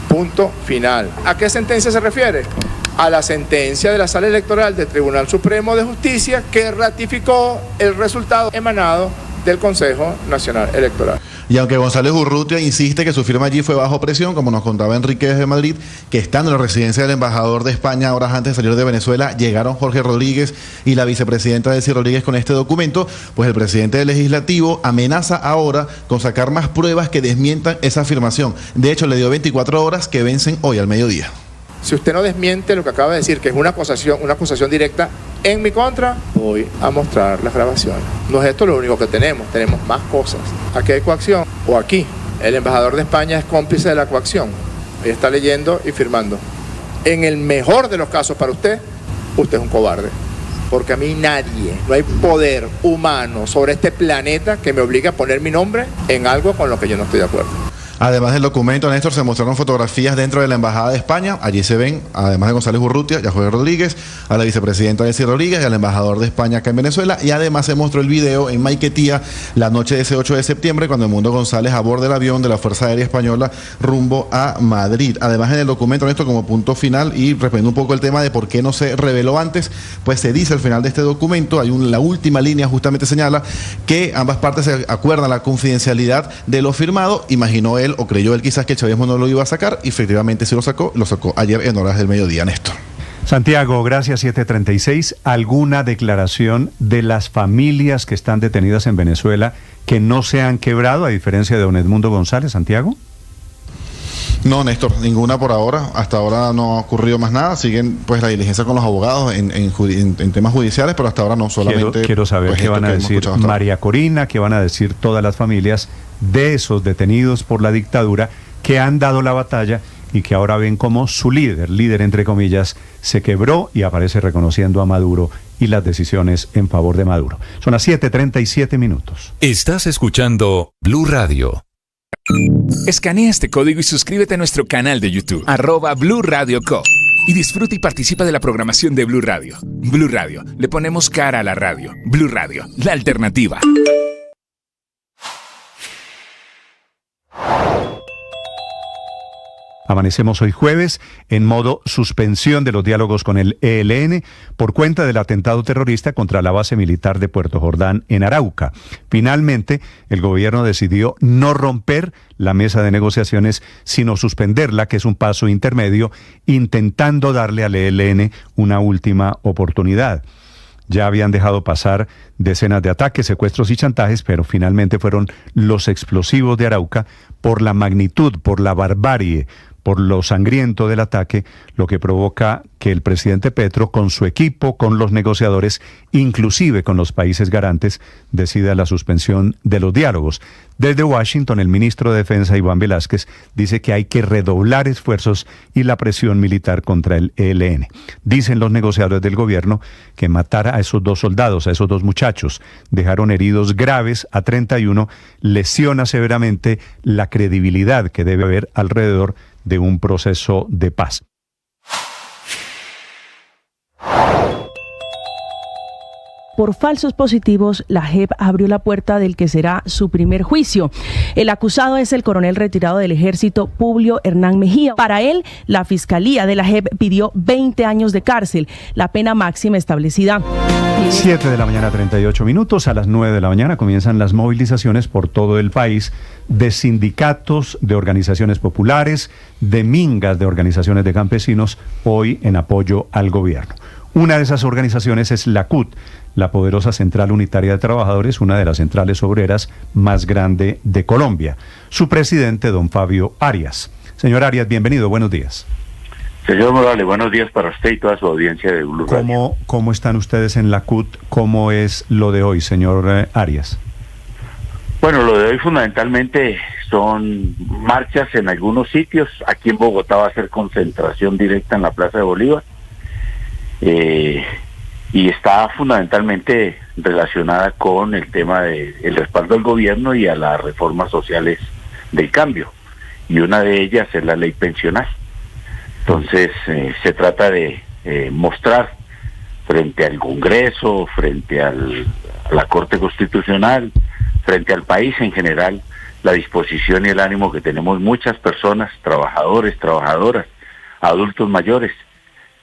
Punto final. ¿A qué sentencia se refiere? A la sentencia de la Sala Electoral del Tribunal Supremo de Justicia que ratificó el resultado emanado del Consejo Nacional Electoral. Y aunque González Urrutia insiste que su firma allí fue bajo presión, como nos contaba Enrique desde Madrid, que estando en la residencia del embajador de España horas antes de salir de Venezuela, llegaron Jorge Rodríguez y la vicepresidenta Delcy Rodríguez con este documento, pues el presidente del Legislativo amenaza ahora con sacar más pruebas que desmientan esa afirmación. De hecho, le dio 24 horas que vencen hoy al mediodía. Si usted no desmiente lo que acaba de decir, que es una acusación directa en mi contra, voy a mostrar las grabaciones. No es esto lo único que tenemos más cosas. Aquí hay coacción, o aquí. El embajador de España es cómplice de la coacción. Ahí está leyendo y firmando. En el mejor de los casos para usted es un cobarde. Porque a mí no hay poder humano sobre este planeta que me obligue a poner mi nombre en algo con lo que yo no estoy de acuerdo. Además del documento, Néstor, se mostraron fotografías dentro de la Embajada de España. Allí se ven, además de González Urrutia y a Jorge Rodríguez, a la vicepresidenta Delcy Rodríguez y al embajador de España acá en Venezuela. Y además se mostró el video en Maiquetía la noche de ese 8 de septiembre, cuando Edmundo González aborda el avión de la Fuerza Aérea Española rumbo a Madrid. Además, en el documento, Néstor, como punto final y respondiendo un poco el tema de por qué no se reveló antes, pues se dice al final de este documento, la última línea justamente señala que ambas partes se acuerdan la confidencialidad de lo firmado. Imaginó él o creyó él quizás que el chavismo no lo iba a sacar y efectivamente sí lo sacó ayer en horas del mediodía, Néstor. Santiago, gracias, 7:36. ¿Alguna declaración de las familias que están detenidas en Venezuela que no se han quebrado, a diferencia de don Edmundo González, Santiago? No, Néstor, ninguna por ahora. Hasta ahora no ha ocurrido más nada. Siguen pues la diligencia con los abogados en temas judiciales, pero hasta ahora no solamente. Quiero saber qué van a decir María Corina, qué van a decir todas las familias de esos detenidos por la dictadura que han dado la batalla y que ahora ven como su líder entre comillas, se quebró y aparece reconociendo a Maduro y las decisiones en favor de Maduro. Son las 7:37. Estás escuchando Blue Radio. Escanea este código y suscríbete a nuestro canal de YouTube, @Blue Radio Co. Y disfruta y participa de la programación de Blue Radio. Blue Radio, le ponemos cara a la radio. Blue Radio, la alternativa. Amanecemos hoy jueves en modo suspensión de los diálogos con el ELN por cuenta del atentado terrorista contra la base militar de Puerto Jordán en Arauca. Finalmente, el gobierno decidió no romper la mesa de negociaciones, sino suspenderla, que es un paso intermedio, intentando darle al ELN una última oportunidad. Ya habían dejado pasar decenas de ataques, secuestros y chantajes, pero finalmente fueron los explosivos de Arauca, por la magnitud, por la barbarie, por lo sangriento del ataque, lo que provoca que el presidente Petro, con su equipo, con los negociadores, inclusive con los países garantes, decida la suspensión de los diálogos. Desde Washington, el ministro de Defensa, Iván Velázquez, dice que hay que redoblar esfuerzos y la presión militar contra el ELN. Dicen los negociadores del gobierno que matar a esos 2 soldados, a esos 2 muchachos, dejaron heridos graves a 31, lesiona severamente la credibilidad que debe haber alrededor de un proceso de paz. Por falsos positivos, la JEP abrió la puerta del que será su primer juicio. El acusado es el coronel retirado del ejército, Publio Hernán Mejía. Para él, la fiscalía de la JEP pidió 20 años de cárcel, la pena máxima establecida. 7:38. A las 9 de la mañana comienzan las movilizaciones por todo el país de sindicatos, de organizaciones populares, de mingas, de organizaciones de campesinos, hoy en apoyo al gobierno. Una de esas organizaciones es la CUT, la poderosa Central Unitaria de Trabajadores, una de las centrales obreras más grande de Colombia. Su presidente, don Fabio Arias. Señor Arias, bienvenido, buenos días. Señor Morales, buenos días para usted y toda su audiencia de Blue Radio. ¿Cómo están ustedes en la CUT? ¿Cómo es lo de hoy, señor Arias? Bueno, lo de hoy fundamentalmente son marchas en algunos sitios. Aquí en Bogotá va a ser concentración directa en la Plaza de Bolívar. Y está fundamentalmente relacionada con el tema del respaldo al gobierno y a las reformas sociales del cambio. Y una de ellas es la ley pensional. Entonces, se trata de mostrar frente al Congreso, frente a la Corte Constitucional, frente al país en general, la disposición y el ánimo que tenemos muchas personas, trabajadores, trabajadoras, adultos mayores,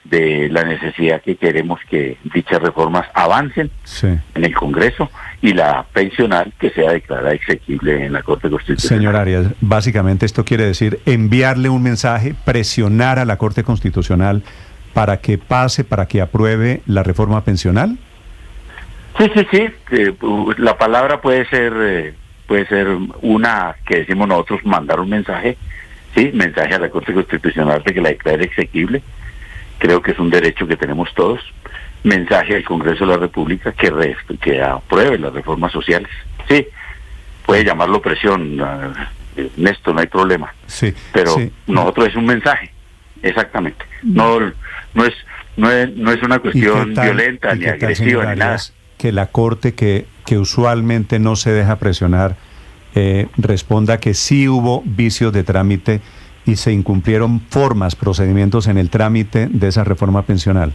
de la necesidad que queremos que dichas reformas avancen en el Congreso y la pensional que sea declarada exequible en la Corte Constitucional. Señor Arias, básicamente esto quiere decir enviarle un mensaje, presionar a la Corte Constitucional para que pase, para que apruebe la reforma pensional. Sí. La palabra puede ser una que decimos nosotros, mandar un mensaje, mensaje a la Corte Constitucional de que la declare exequible. Creo que es un derecho que tenemos todos. Mensaje al Congreso de la República que apruebe las reformas sociales. Sí, puede llamarlo presión, Néstor, no hay problema. Sí, pero nosotros es un mensaje, exactamente. No es una cuestión violenta ni agresiva ni nada. Que la Corte, que usualmente no se deja presionar, responda que sí hubo vicios de trámite y se incumplieron procedimientos en el trámite de esa reforma pensional.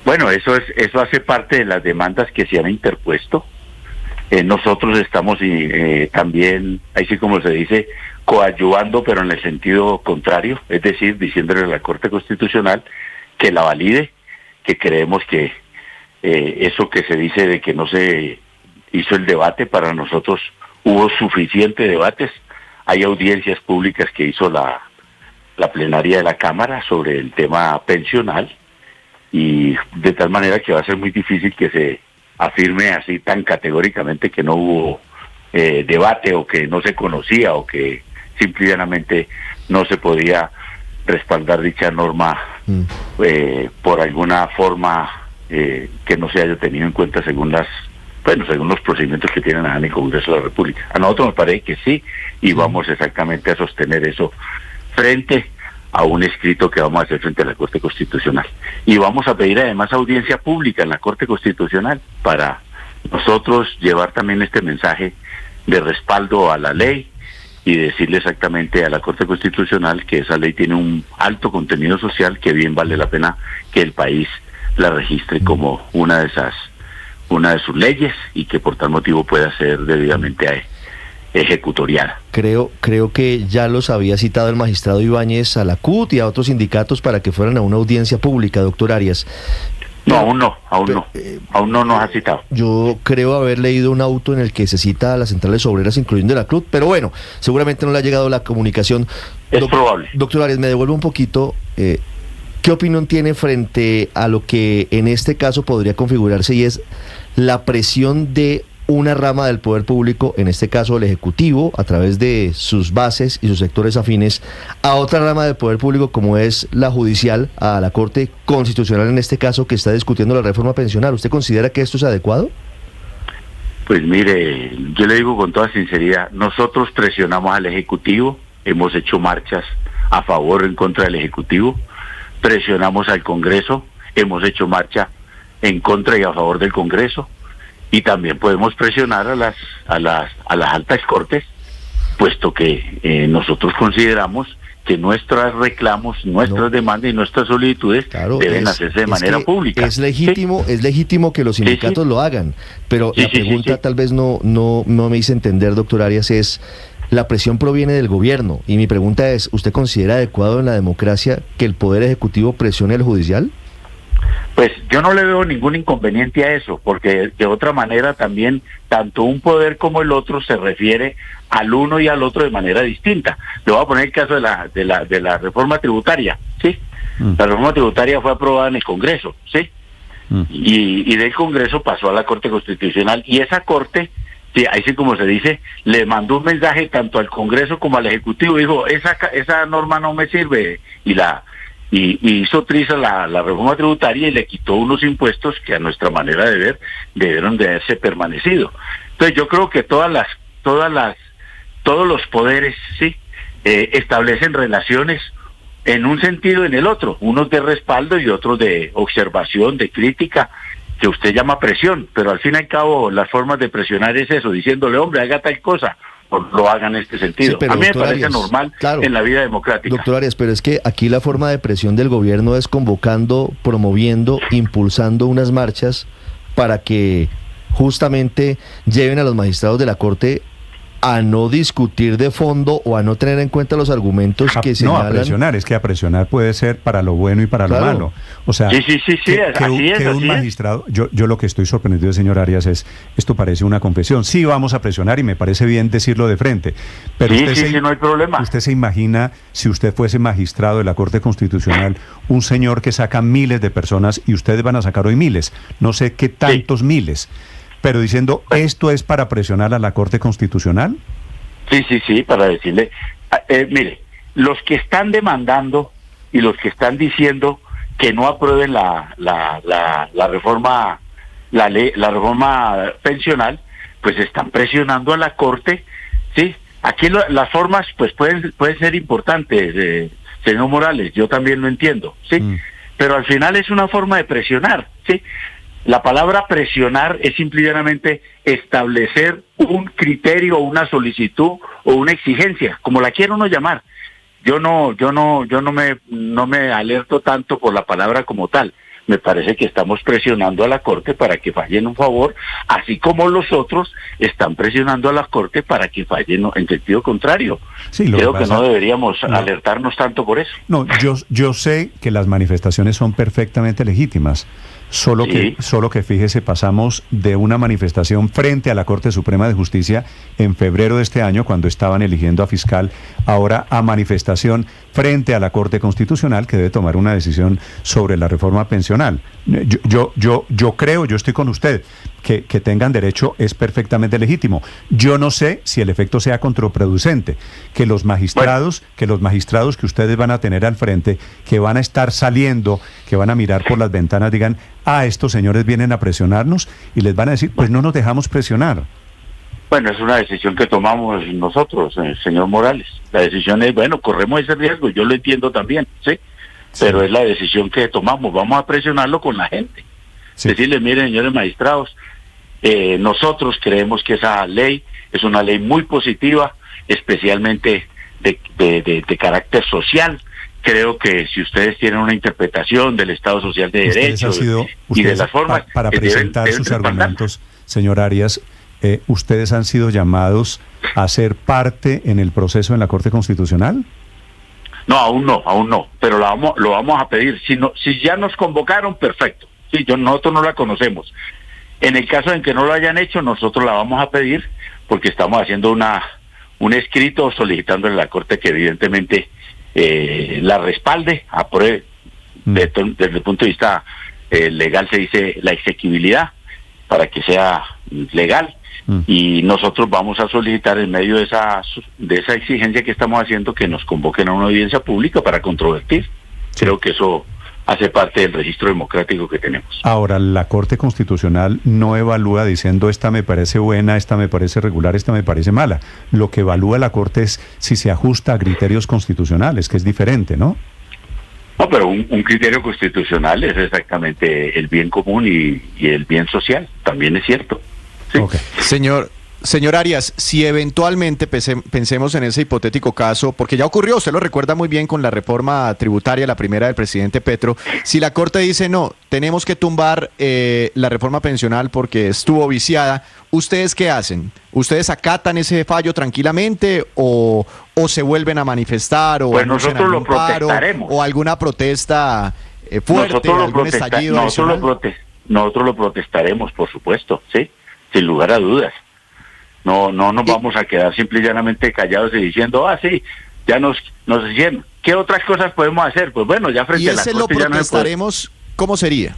Bueno, eso hace parte de las demandas que se han interpuesto. Nosotros estamos también, ahí sí como se dice, coadyuvando, pero en el sentido contrario, es decir, diciéndole a la Corte Constitucional que la valide, que creemos que eso que se dice de que no se hizo el debate, para nosotros hubo suficiente debates. Hay audiencias públicas que hizo la plenaria de la Cámara sobre el tema pensional, y de tal manera que va a ser muy difícil que se afirme así tan categóricamente que no hubo debate, o que no se conocía, o que simplemente no se podía respaldar dicha norma por alguna forma que no se haya tenido en cuenta según los procedimientos que tienen en el Congreso de la República. A nosotros nos parece que sí, y vamos exactamente a sostener eso frente a un escrito que vamos a hacer frente a la Corte Constitucional. Y vamos a pedir además audiencia pública en la Corte Constitucional para nosotros llevar también este mensaje de respaldo a la ley y decirle exactamente a la Corte Constitucional que esa ley tiene un alto contenido social, que bien vale la pena que el país la registre como una de sus leyes, y que por tal motivo pueda ser debidamente ejecutoriada. Creo que ya los había citado el magistrado Ibáñez a la CUT y a otros sindicatos para que fueran a una audiencia pública, doctor Arias. No, aún no nos ha citado. Yo creo haber leído un auto en el que se cita a las centrales obreras, incluyendo la CUT, pero bueno, seguramente no le ha llegado la comunicación. Es probable. Doctor Arias, me devuelve un poquito. ¿Qué opinión tiene frente a lo que en este caso podría configurarse, y es la presión de una rama del poder público, en este caso el Ejecutivo, a través de sus bases y sus sectores afines, a otra rama del poder público como es la judicial, a la Corte Constitucional en este caso, que está discutiendo la reforma pensional? ¿Usted considera que esto es adecuado? Pues mire, yo le digo con toda sinceridad, nosotros presionamos al Ejecutivo, hemos hecho marchas a favor o en contra del Ejecutivo, presionamos al Congreso, hemos hecho marcha en contra y a favor del Congreso, y también podemos presionar a las altas cortes, puesto que nosotros consideramos que nuestros reclamos, nuestras demandas y nuestras solicitudes deben hacerse de manera pública. Es legítimo que los sindicatos lo hagan, pero la pregunta tal vez no me hice entender, doctor Arias, es: la presión proviene del gobierno, y mi pregunta es, ¿usted considera adecuado en la democracia que el Poder Ejecutivo presione al Judicial? Pues yo no le veo ningún inconveniente a eso, porque de otra manera también tanto un poder como el otro se refiere al uno y al otro de manera distinta. Le voy a poner el caso de la reforma tributaria, ¿sí? La reforma tributaria fue aprobada en el Congreso, ¿sí? Y del Congreso pasó a la Corte Constitucional, y esa Corte Sí, ahí sí como se dice, le mandó un mensaje tanto al Congreso como al Ejecutivo, dijo, esa norma no me sirve, y hizo triza la reforma tributaria y le quitó unos impuestos que a nuestra manera de ver debieron de haberse permanecido. Entonces yo creo que todos los poderes sí establecen relaciones en un sentido y en el otro, unos de respaldo y otros de observación, de crítica, que usted llama presión, pero al fin y al cabo las formas de presionar es eso, diciéndole, hombre, haga tal cosa, o lo haga en este sentido. Sí, a mí me parece Arias, normal claro, en la vida democrática. Doctor Arias, pero es que aquí la forma de presión del gobierno es convocando, promoviendo, impulsando unas marchas para que justamente lleven a los magistrados de la Corte a no discutir de fondo o a no tener en cuenta los argumentos que señalan. No, a presionar, es que a presionar puede ser para lo bueno y para lo malo. O sea, que un magistrado, yo lo que estoy sorprendido, señor Arias, es, esto parece una confesión. Sí, vamos a presionar y me parece bien decirlo de frente. Pero no hay problema. ¿Usted se imagina, si usted fuese magistrado de la Corte Constitucional, un señor que saca miles de personas y ustedes van a sacar hoy miles, no sé qué tantos miles, pero diciendo, ¿esto es para presionar a la Corte Constitucional? Sí, para decirle, mire, los que están demandando y los que están diciendo que no aprueben la reforma, la reforma pensional, pues están presionando a la Corte, ¿sí? Aquí las formas pues pueden ser importantes, señor Morales, yo también lo entiendo, ¿sí? Pero al final es una forma de presionar, ¿sí? La palabra presionar es simplemente establecer un criterio, una solicitud o una exigencia, como la quiera uno llamar. Yo no me alerto tanto por la palabra como tal. Me parece que estamos presionando a la Corte para que falle en un favor, así como los otros están presionando a la Corte para que falle en sentido contrario. Sí, creo que no deberíamos alertarnos tanto por eso. No, yo sé que las manifestaciones son perfectamente legítimas. Solo que fíjese, pasamos de una manifestación frente a la Corte Suprema de Justicia en febrero de este año, cuando estaban eligiendo a fiscal, ahora a manifestación frente a la Corte Constitucional, que debe tomar una decisión sobre la reforma pensional. Yo creo, yo estoy con usted, que tengan derecho es perfectamente legítimo. Yo no sé si el efecto sea contraproducente, que los magistrados que ustedes van a tener al frente, que van a estar saliendo, que van a mirar por las ventanas, digan, estos señores vienen a presionarnos, y les van a decir, pues no nos dejamos presionar. Bueno, es una decisión que tomamos nosotros, señor Morales. La decisión es, bueno, corremos ese riesgo, yo lo entiendo también, ¿sí? Pero es la decisión que tomamos, vamos a presionarlo con la gente. Sí. Decirle, miren, señores magistrados, nosotros creemos que esa ley es una ley muy positiva, especialmente de carácter social. Creo que si ustedes tienen una interpretación del Estado Social de Derecho y de las formas... Para presentar sus argumentos, señor Arias, ¿ustedes han sido llamados a ser parte en el proceso en la Corte Constitucional? No, aún no, pero lo vamos a pedir. Si ya nos convocaron, perfecto. Sí, nosotros no la conocemos. En el caso en que no lo hayan hecho, nosotros la vamos a pedir, porque estamos haciendo un escrito solicitándole a la Corte que evidentemente la respalde, apruebe. Desde el punto de vista legal se dice la exequibilidad, para que sea legal. Y nosotros vamos a solicitar en medio de esa exigencia que estamos haciendo que nos convoquen a una audiencia pública para controvertir. Sí. Creo que eso hace parte del registro democrático que tenemos. Ahora, la Corte Constitucional no evalúa diciendo esta me parece buena, esta me parece regular, esta me parece mala. Lo que evalúa la Corte es si se ajusta a criterios constitucionales, que es diferente, ¿no? No, pero un criterio constitucional es exactamente el bien común y el bien social, también es cierto. Sí. Okay. Señor Arias, si eventualmente pensemos en ese hipotético caso, porque ya ocurrió, usted lo recuerda muy bien con la reforma tributaria, la primera del presidente Petro, si la Corte dice no, tenemos que tumbar la reforma pensional porque estuvo viciada, ¿ustedes qué hacen? ¿Ustedes acatan ese fallo tranquilamente o se vuelven a manifestar o pues nosotros lo protestaremos o alguna protesta fuerte, algún estallido? Nosotros lo protestaremos, por supuesto, sí, sin lugar a dudas. No nos vamos a quedar simple y llanamente callados y diciendo, sí, ya nos hicieron. ¿Qué otras cosas podemos hacer? Pues bueno, ya frente a la Corte... ¿Y ese lo protestaremos? ¿Cómo sería?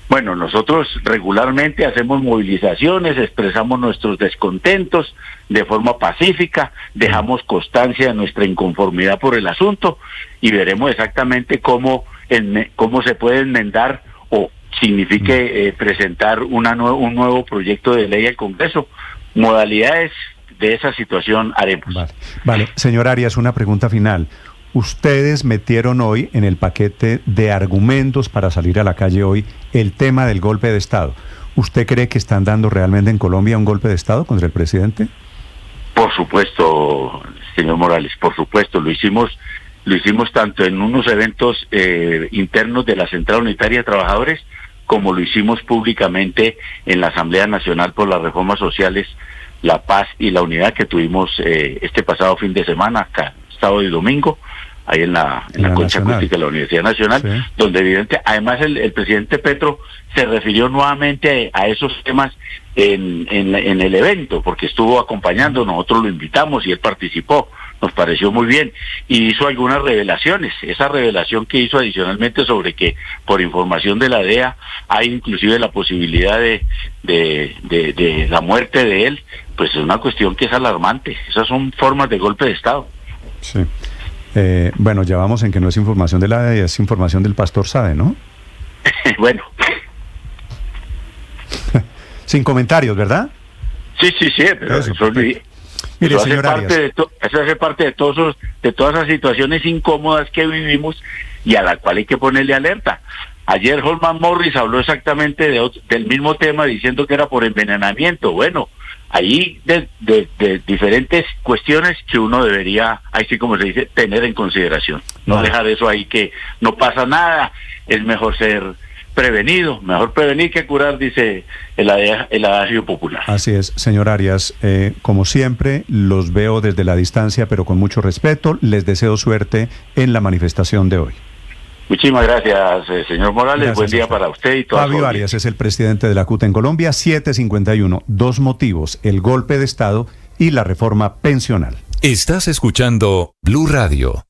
Bueno, nosotros regularmente hacemos movilizaciones, expresamos nuestros descontentos de forma pacífica, dejamos constancia de nuestra inconformidad por el asunto y veremos exactamente cómo se puede enmendar o signifique presentar un nuevo proyecto de ley al Congreso. Modalidades de esa situación haremos. Vale. Señor Arias, una pregunta final. Ustedes metieron hoy en el paquete de argumentos para salir a la calle hoy el tema del golpe de Estado. ¿Usted cree que están dando realmente en Colombia un golpe de Estado contra el presidente? Por supuesto, señor Morales, por supuesto. Lo hicimos tanto en unos eventos internos de la Central Unitaria de Trabajadores, como lo hicimos públicamente en la Asamblea Nacional por las Reformas Sociales, la Paz y la Unidad que tuvimos este pasado fin de semana, acá, sábado y domingo, ahí en la concha acústica de la Universidad Nacional, sí, donde evidente, además el presidente Petro se refirió nuevamente a esos temas en el evento, porque estuvo acompañando, nosotros lo invitamos y él participó, nos pareció muy bien, y hizo algunas revelaciones. Esa revelación que hizo adicionalmente sobre que por información de la DEA hay inclusive la posibilidad de la muerte de él, pues es una cuestión que es alarmante. Esas son formas de golpe de Estado. Sí. Bueno, ya vamos en que no es información de la DEA, es información del pastor Sade, ¿no? Bueno. Sin comentarios, ¿verdad? Sí, pero eso mire, hace parte de todas esas situaciones incómodas que vivimos y a la cual hay que ponerle alerta. Ayer Holman Morris habló exactamente del mismo tema, diciendo que era por envenenamiento. Bueno, ahí de diferentes cuestiones que uno debería, así como se dice, tener en consideración. No dejar eso ahí que no pasa nada, es mejor ser prevenido, mejor prevenir que curar, dice el adagio popular. Así es, señor Arias, como siempre, los veo desde la distancia, pero con mucho respeto. Les deseo suerte en la manifestación de hoy. Muchísimas gracias, señor Morales. Gracias, buen día para usted y toda su Fabio Arias es el presidente de la CUT en Colombia. 7:51. Dos motivos: el golpe de Estado y la reforma pensional. Estás escuchando Blue Radio.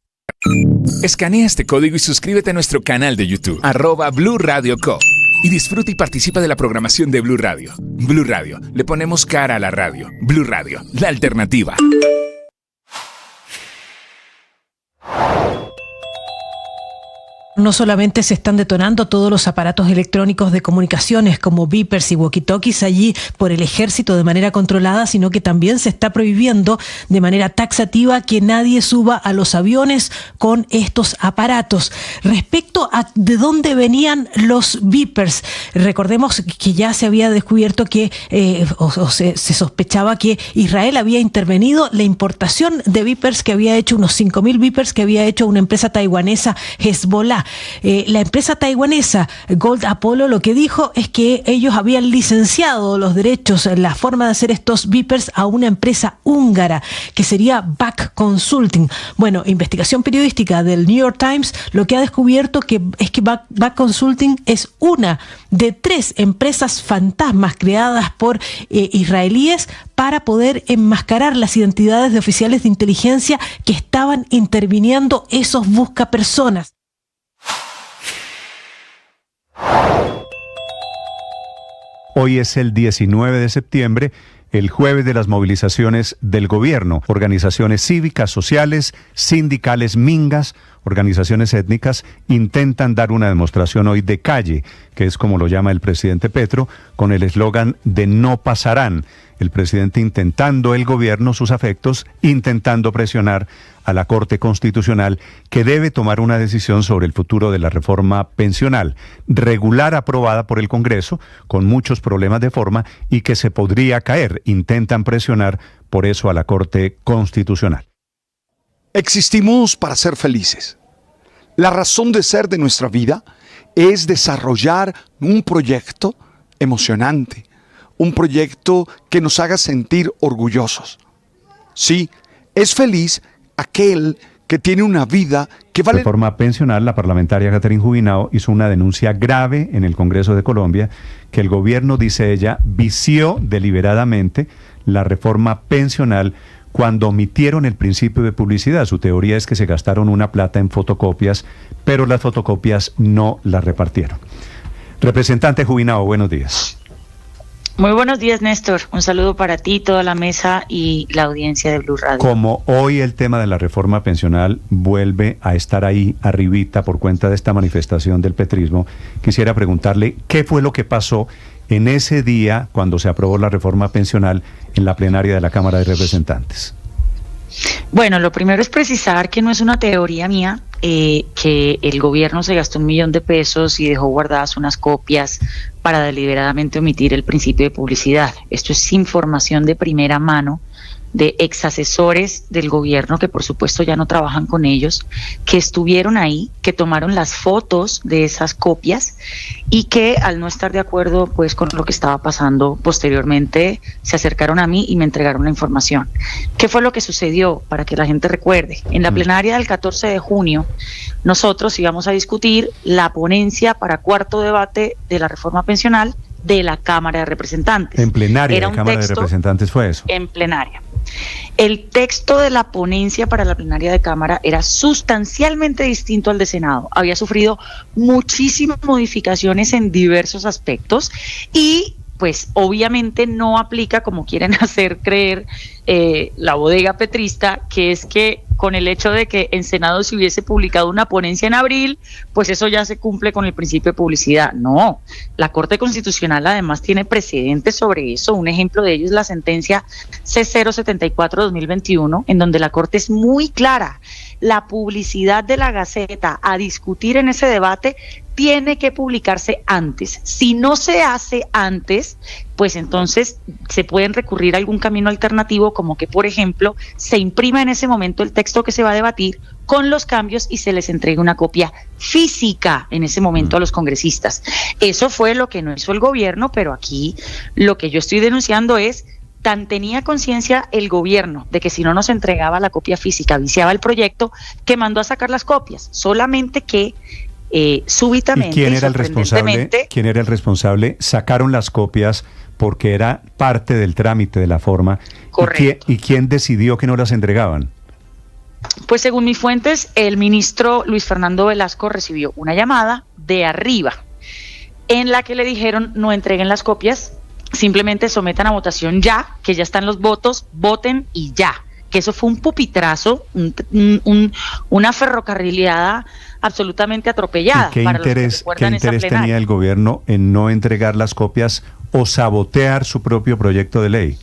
Escanea este código y suscríbete a nuestro canal de YouTube, @Blue Radio Co. Y disfruta y participa de la programación de Blue Radio. Blue Radio, le ponemos cara a la radio. Blue Radio, la alternativa. No solamente se están detonando todos los aparatos electrónicos de comunicaciones como beepers y walkie-talkies allí por el ejército de manera controlada, sino que también se está prohibiendo de manera taxativa que nadie suba a los aviones con estos aparatos. Respecto a de dónde venían los beepers, recordemos que ya se había descubierto que se sospechaba que Israel había intervenido la importación de beepers que había hecho, unos 5.000 beepers que había hecho una empresa taiwanesa, Hezbollah. La empresa taiwanesa Gold Apollo lo que dijo es que ellos habían licenciado los derechos, la forma de hacer estos beepers a una empresa húngara que sería Back Consulting. Bueno, investigación periodística del New York Times lo que ha descubierto es que Back Consulting es una de 3 empresas fantasmas creadas por israelíes para poder enmascarar las identidades de oficiales de inteligencia que estaban interviniendo esos buscapersonas. Hoy es el 19 de septiembre, el jueves de las movilizaciones del gobierno. Organizaciones cívicas, sociales, sindicales, mingas, organizaciones étnicas intentan dar una demostración hoy de calle, que es como lo llama el presidente Petro, con el eslogan de no pasarán. El presidente intentando, el gobierno, sus afectos, intentando presionar a la Corte Constitucional, que debe tomar una decisión sobre el futuro de la reforma pensional, regular aprobada por el Congreso, con muchos problemas de forma, y que se podría caer. Intentan presionar por eso a la Corte Constitucional. Existimos para ser felices. La razón de ser de nuestra vida es desarrollar un proyecto emocionante, un proyecto que nos haga sentir orgullosos. Sí, es feliz aquel que tiene una vida que vale... Reforma pensional, la parlamentaria Catherine Jubinao hizo una denuncia grave en el Congreso de Colombia, que el gobierno, dice ella, vició deliberadamente la reforma pensional cuando omitieron el principio de publicidad. Su teoría es que se gastaron una plata en fotocopias, pero las fotocopias no las repartieron. Representante Jubinao, buenos días. Muy buenos días, Néstor. Un saludo para ti, toda la mesa y la audiencia de Blue Radio. Como hoy el tema de la reforma pensional vuelve a estar ahí arribita por cuenta de esta manifestación del petrismo, quisiera preguntarle qué fue lo que pasó en ese día cuando se aprobó la reforma pensional en la plenaria de la Cámara de Representantes. Bueno, lo primero es precisar que no es una teoría mía, que el gobierno se gastó $1 millón y dejó guardadas unas copias para deliberadamente omitir el principio de publicidad. Esto es información de primera mano de exasesores del gobierno que por supuesto ya no trabajan con ellos, que estuvieron ahí, que tomaron las fotos de esas copias y que al no estar de acuerdo pues con lo que estaba pasando posteriormente se acercaron a mí y me entregaron la información. ¿Qué fue lo que sucedió? Para que la gente recuerde, en la plenaria del 14 de junio nosotros íbamos a discutir la ponencia para cuarto debate de la reforma pensional de la Cámara de Representantes. En plenaria de la Cámara de Representantes fue eso. En plenaria. El texto de la ponencia para la plenaria de Cámara era sustancialmente distinto al de Senado. Había sufrido muchísimas modificaciones en diversos aspectos y pues obviamente no aplica como quieren hacer creer la bodega petrista, que es que con el hecho de que en Senado se hubiese publicado una ponencia en abril, pues eso ya se cumple con el principio de publicidad. No, la Corte Constitucional además tiene precedentes sobre eso. Un ejemplo de ello es la sentencia C074-2021, en donde la Corte es muy clara. La publicidad de la Gaceta a discutir en ese debate tiene que publicarse antes. Si no se hace antes, pues entonces se pueden recurrir a algún camino alternativo, como que, por ejemplo, se imprima en ese momento el texto que se va a debatir con los cambios y se les entregue una copia física en ese momento a los congresistas. Eso fue lo que no hizo el gobierno, pero aquí lo que yo estoy denunciando es: tan tenía conciencia el gobierno de que si no nos entregaba la copia física viciaba el proyecto, que mandó a sacar las copias, solamente que súbitamente. ¿Y quién era el responsable? ¿Quién era el responsable? Sacaron las copias porque era parte del trámite de la forma. Correcto. ¿Y quién decidió que no las entregaban? Pues según mis fuentes, el ministro Luis Fernando Velasco recibió una llamada de arriba en la que le dijeron: no entreguen las copias, simplemente sometan a votación ya, que ya están los votos, voten y ya. Que eso fue un pupitrazo, una ferrocarrileada absolutamente atropellada. ¿Qué interés tenía el gobierno en no entregar las copias o sabotear su propio proyecto de ley?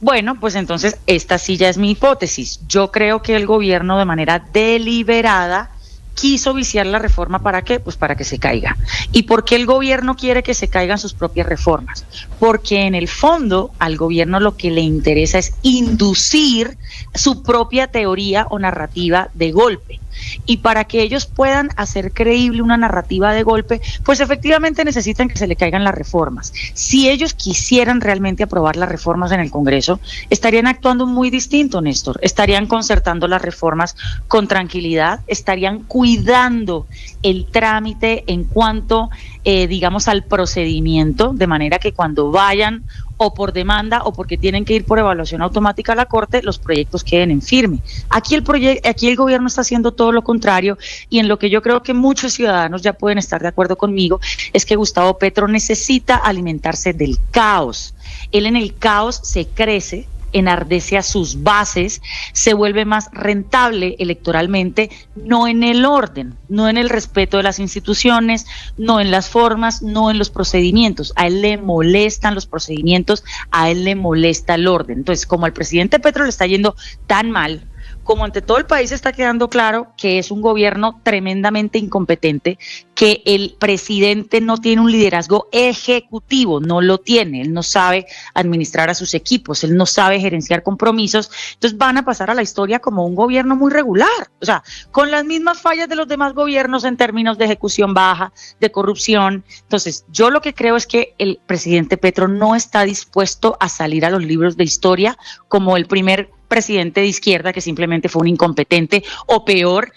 Bueno, pues entonces esta sí ya es mi hipótesis. Yo creo que el gobierno de manera deliberada quiso viciar la reforma. ¿Para qué? Pues para que se caiga. ¿Y por qué el gobierno quiere que se caigan sus propias reformas? Porque en el fondo al gobierno lo que le interesa es inducir su propia teoría o narrativa de golpe. Y para que ellos puedan hacer creíble una narrativa de golpe, pues efectivamente necesitan que se le caigan las reformas. Si ellos quisieran realmente aprobar las reformas en el Congreso, estarían actuando muy distinto, Néstor. Estarían concertando las reformas con tranquilidad, estarían cuidando el trámite en cuanto, digamos, al procedimiento, de manera que cuando vayan o por demanda o porque tienen que ir por evaluación automática a la Corte, los proyectos queden en firme. Aquí el gobierno está haciendo todo lo contrario, y en lo que yo creo que muchos ciudadanos ya pueden estar de acuerdo conmigo es que Gustavo Petro necesita alimentarse del caos. Él en el caos se crece, enardece a sus bases, se vuelve más rentable electoralmente, no en el orden, no en el respeto de las instituciones, no en las formas, no en los procedimientos. A él le molestan los procedimientos, a él le molesta el orden. Entonces, como al presidente Petro le está yendo tan mal, como ante todo el país está quedando claro que es un gobierno tremendamente incompetente, que el presidente no tiene un liderazgo ejecutivo, no lo tiene, él no sabe administrar a sus equipos, él no sabe gerenciar compromisos, entonces van a pasar a la historia como un gobierno muy regular, o sea, con las mismas fallas de los demás gobiernos en términos de ejecución baja, de corrupción. Entonces, yo lo que creo es que el presidente Petro no está dispuesto a salir a los libros de historia como el primer presidente de izquierda que simplemente fue un incompetente, o peor,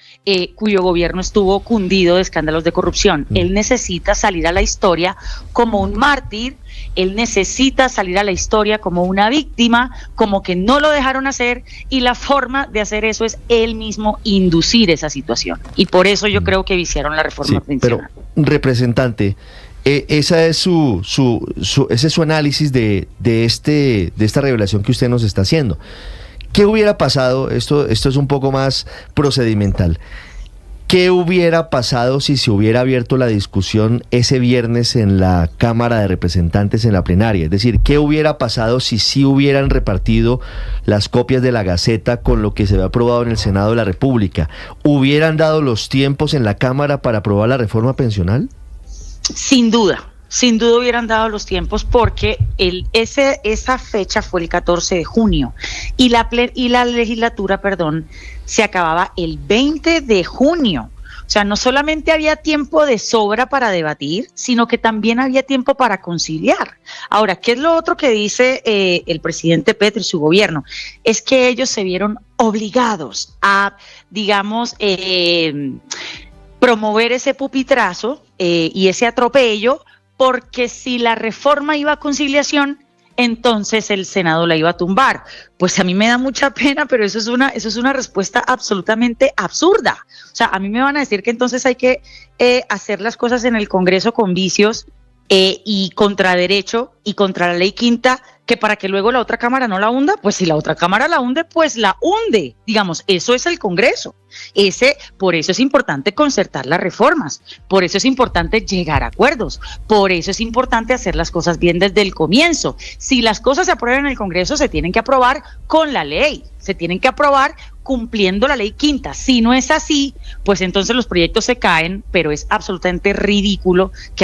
cuyo gobierno estuvo cundido de escándalos de corrupción. Él necesita salir a la historia como un mártir, él necesita salir a la historia como una víctima, como que no lo dejaron hacer, y la forma de hacer eso es él mismo inducir esa situación. Y por eso yo creo que viciaron la reforma pensional. Pero, representante, Ese es su análisis de esta revelación que usted nos está haciendo. ¿Qué hubiera pasado? Esto es un poco más procedimental. ¿Qué hubiera pasado si se hubiera abierto la discusión ese viernes en la Cámara de Representantes en la plenaria? Es decir, ¿qué hubiera pasado si sí hubieran repartido las copias de la Gaceta con lo que se había aprobado en el Senado de la República? ¿Hubieran dado los tiempos en la Cámara para aprobar la reforma pensional? Sin duda hubieran dado los tiempos, porque esa fecha fue el 14 de junio y la legislatura, se acababa el 20 de junio. O sea, no solamente había tiempo de sobra para debatir, sino que también había tiempo para conciliar. Ahora, ¿qué es lo otro que dice el presidente Petro y su gobierno? Es que ellos se vieron obligados a, promover ese pupitrazo y ese atropello, porque si la reforma iba a conciliación, entonces el Senado la iba a tumbar. Pues a mí me da mucha pena, pero eso es una respuesta absolutamente absurda. O sea, a mí me van a decir que entonces hay que hacer las cosas en el Congreso con vicios y contra derecho y contra la ley quinta, que para que luego la otra Cámara no la hunda. Pues si la otra Cámara la hunde, pues la hunde. Eso es el Congreso. Por eso es importante concertar las reformas, por eso es importante llegar a acuerdos, por eso es importante hacer las cosas bien desde el comienzo. Si las cosas se aprueban en el Congreso, se tienen que aprobar con la ley, se tienen que aprobar cumpliendo la ley quinta. Si no es así, pues entonces los proyectos se caen, pero es absolutamente ridículo que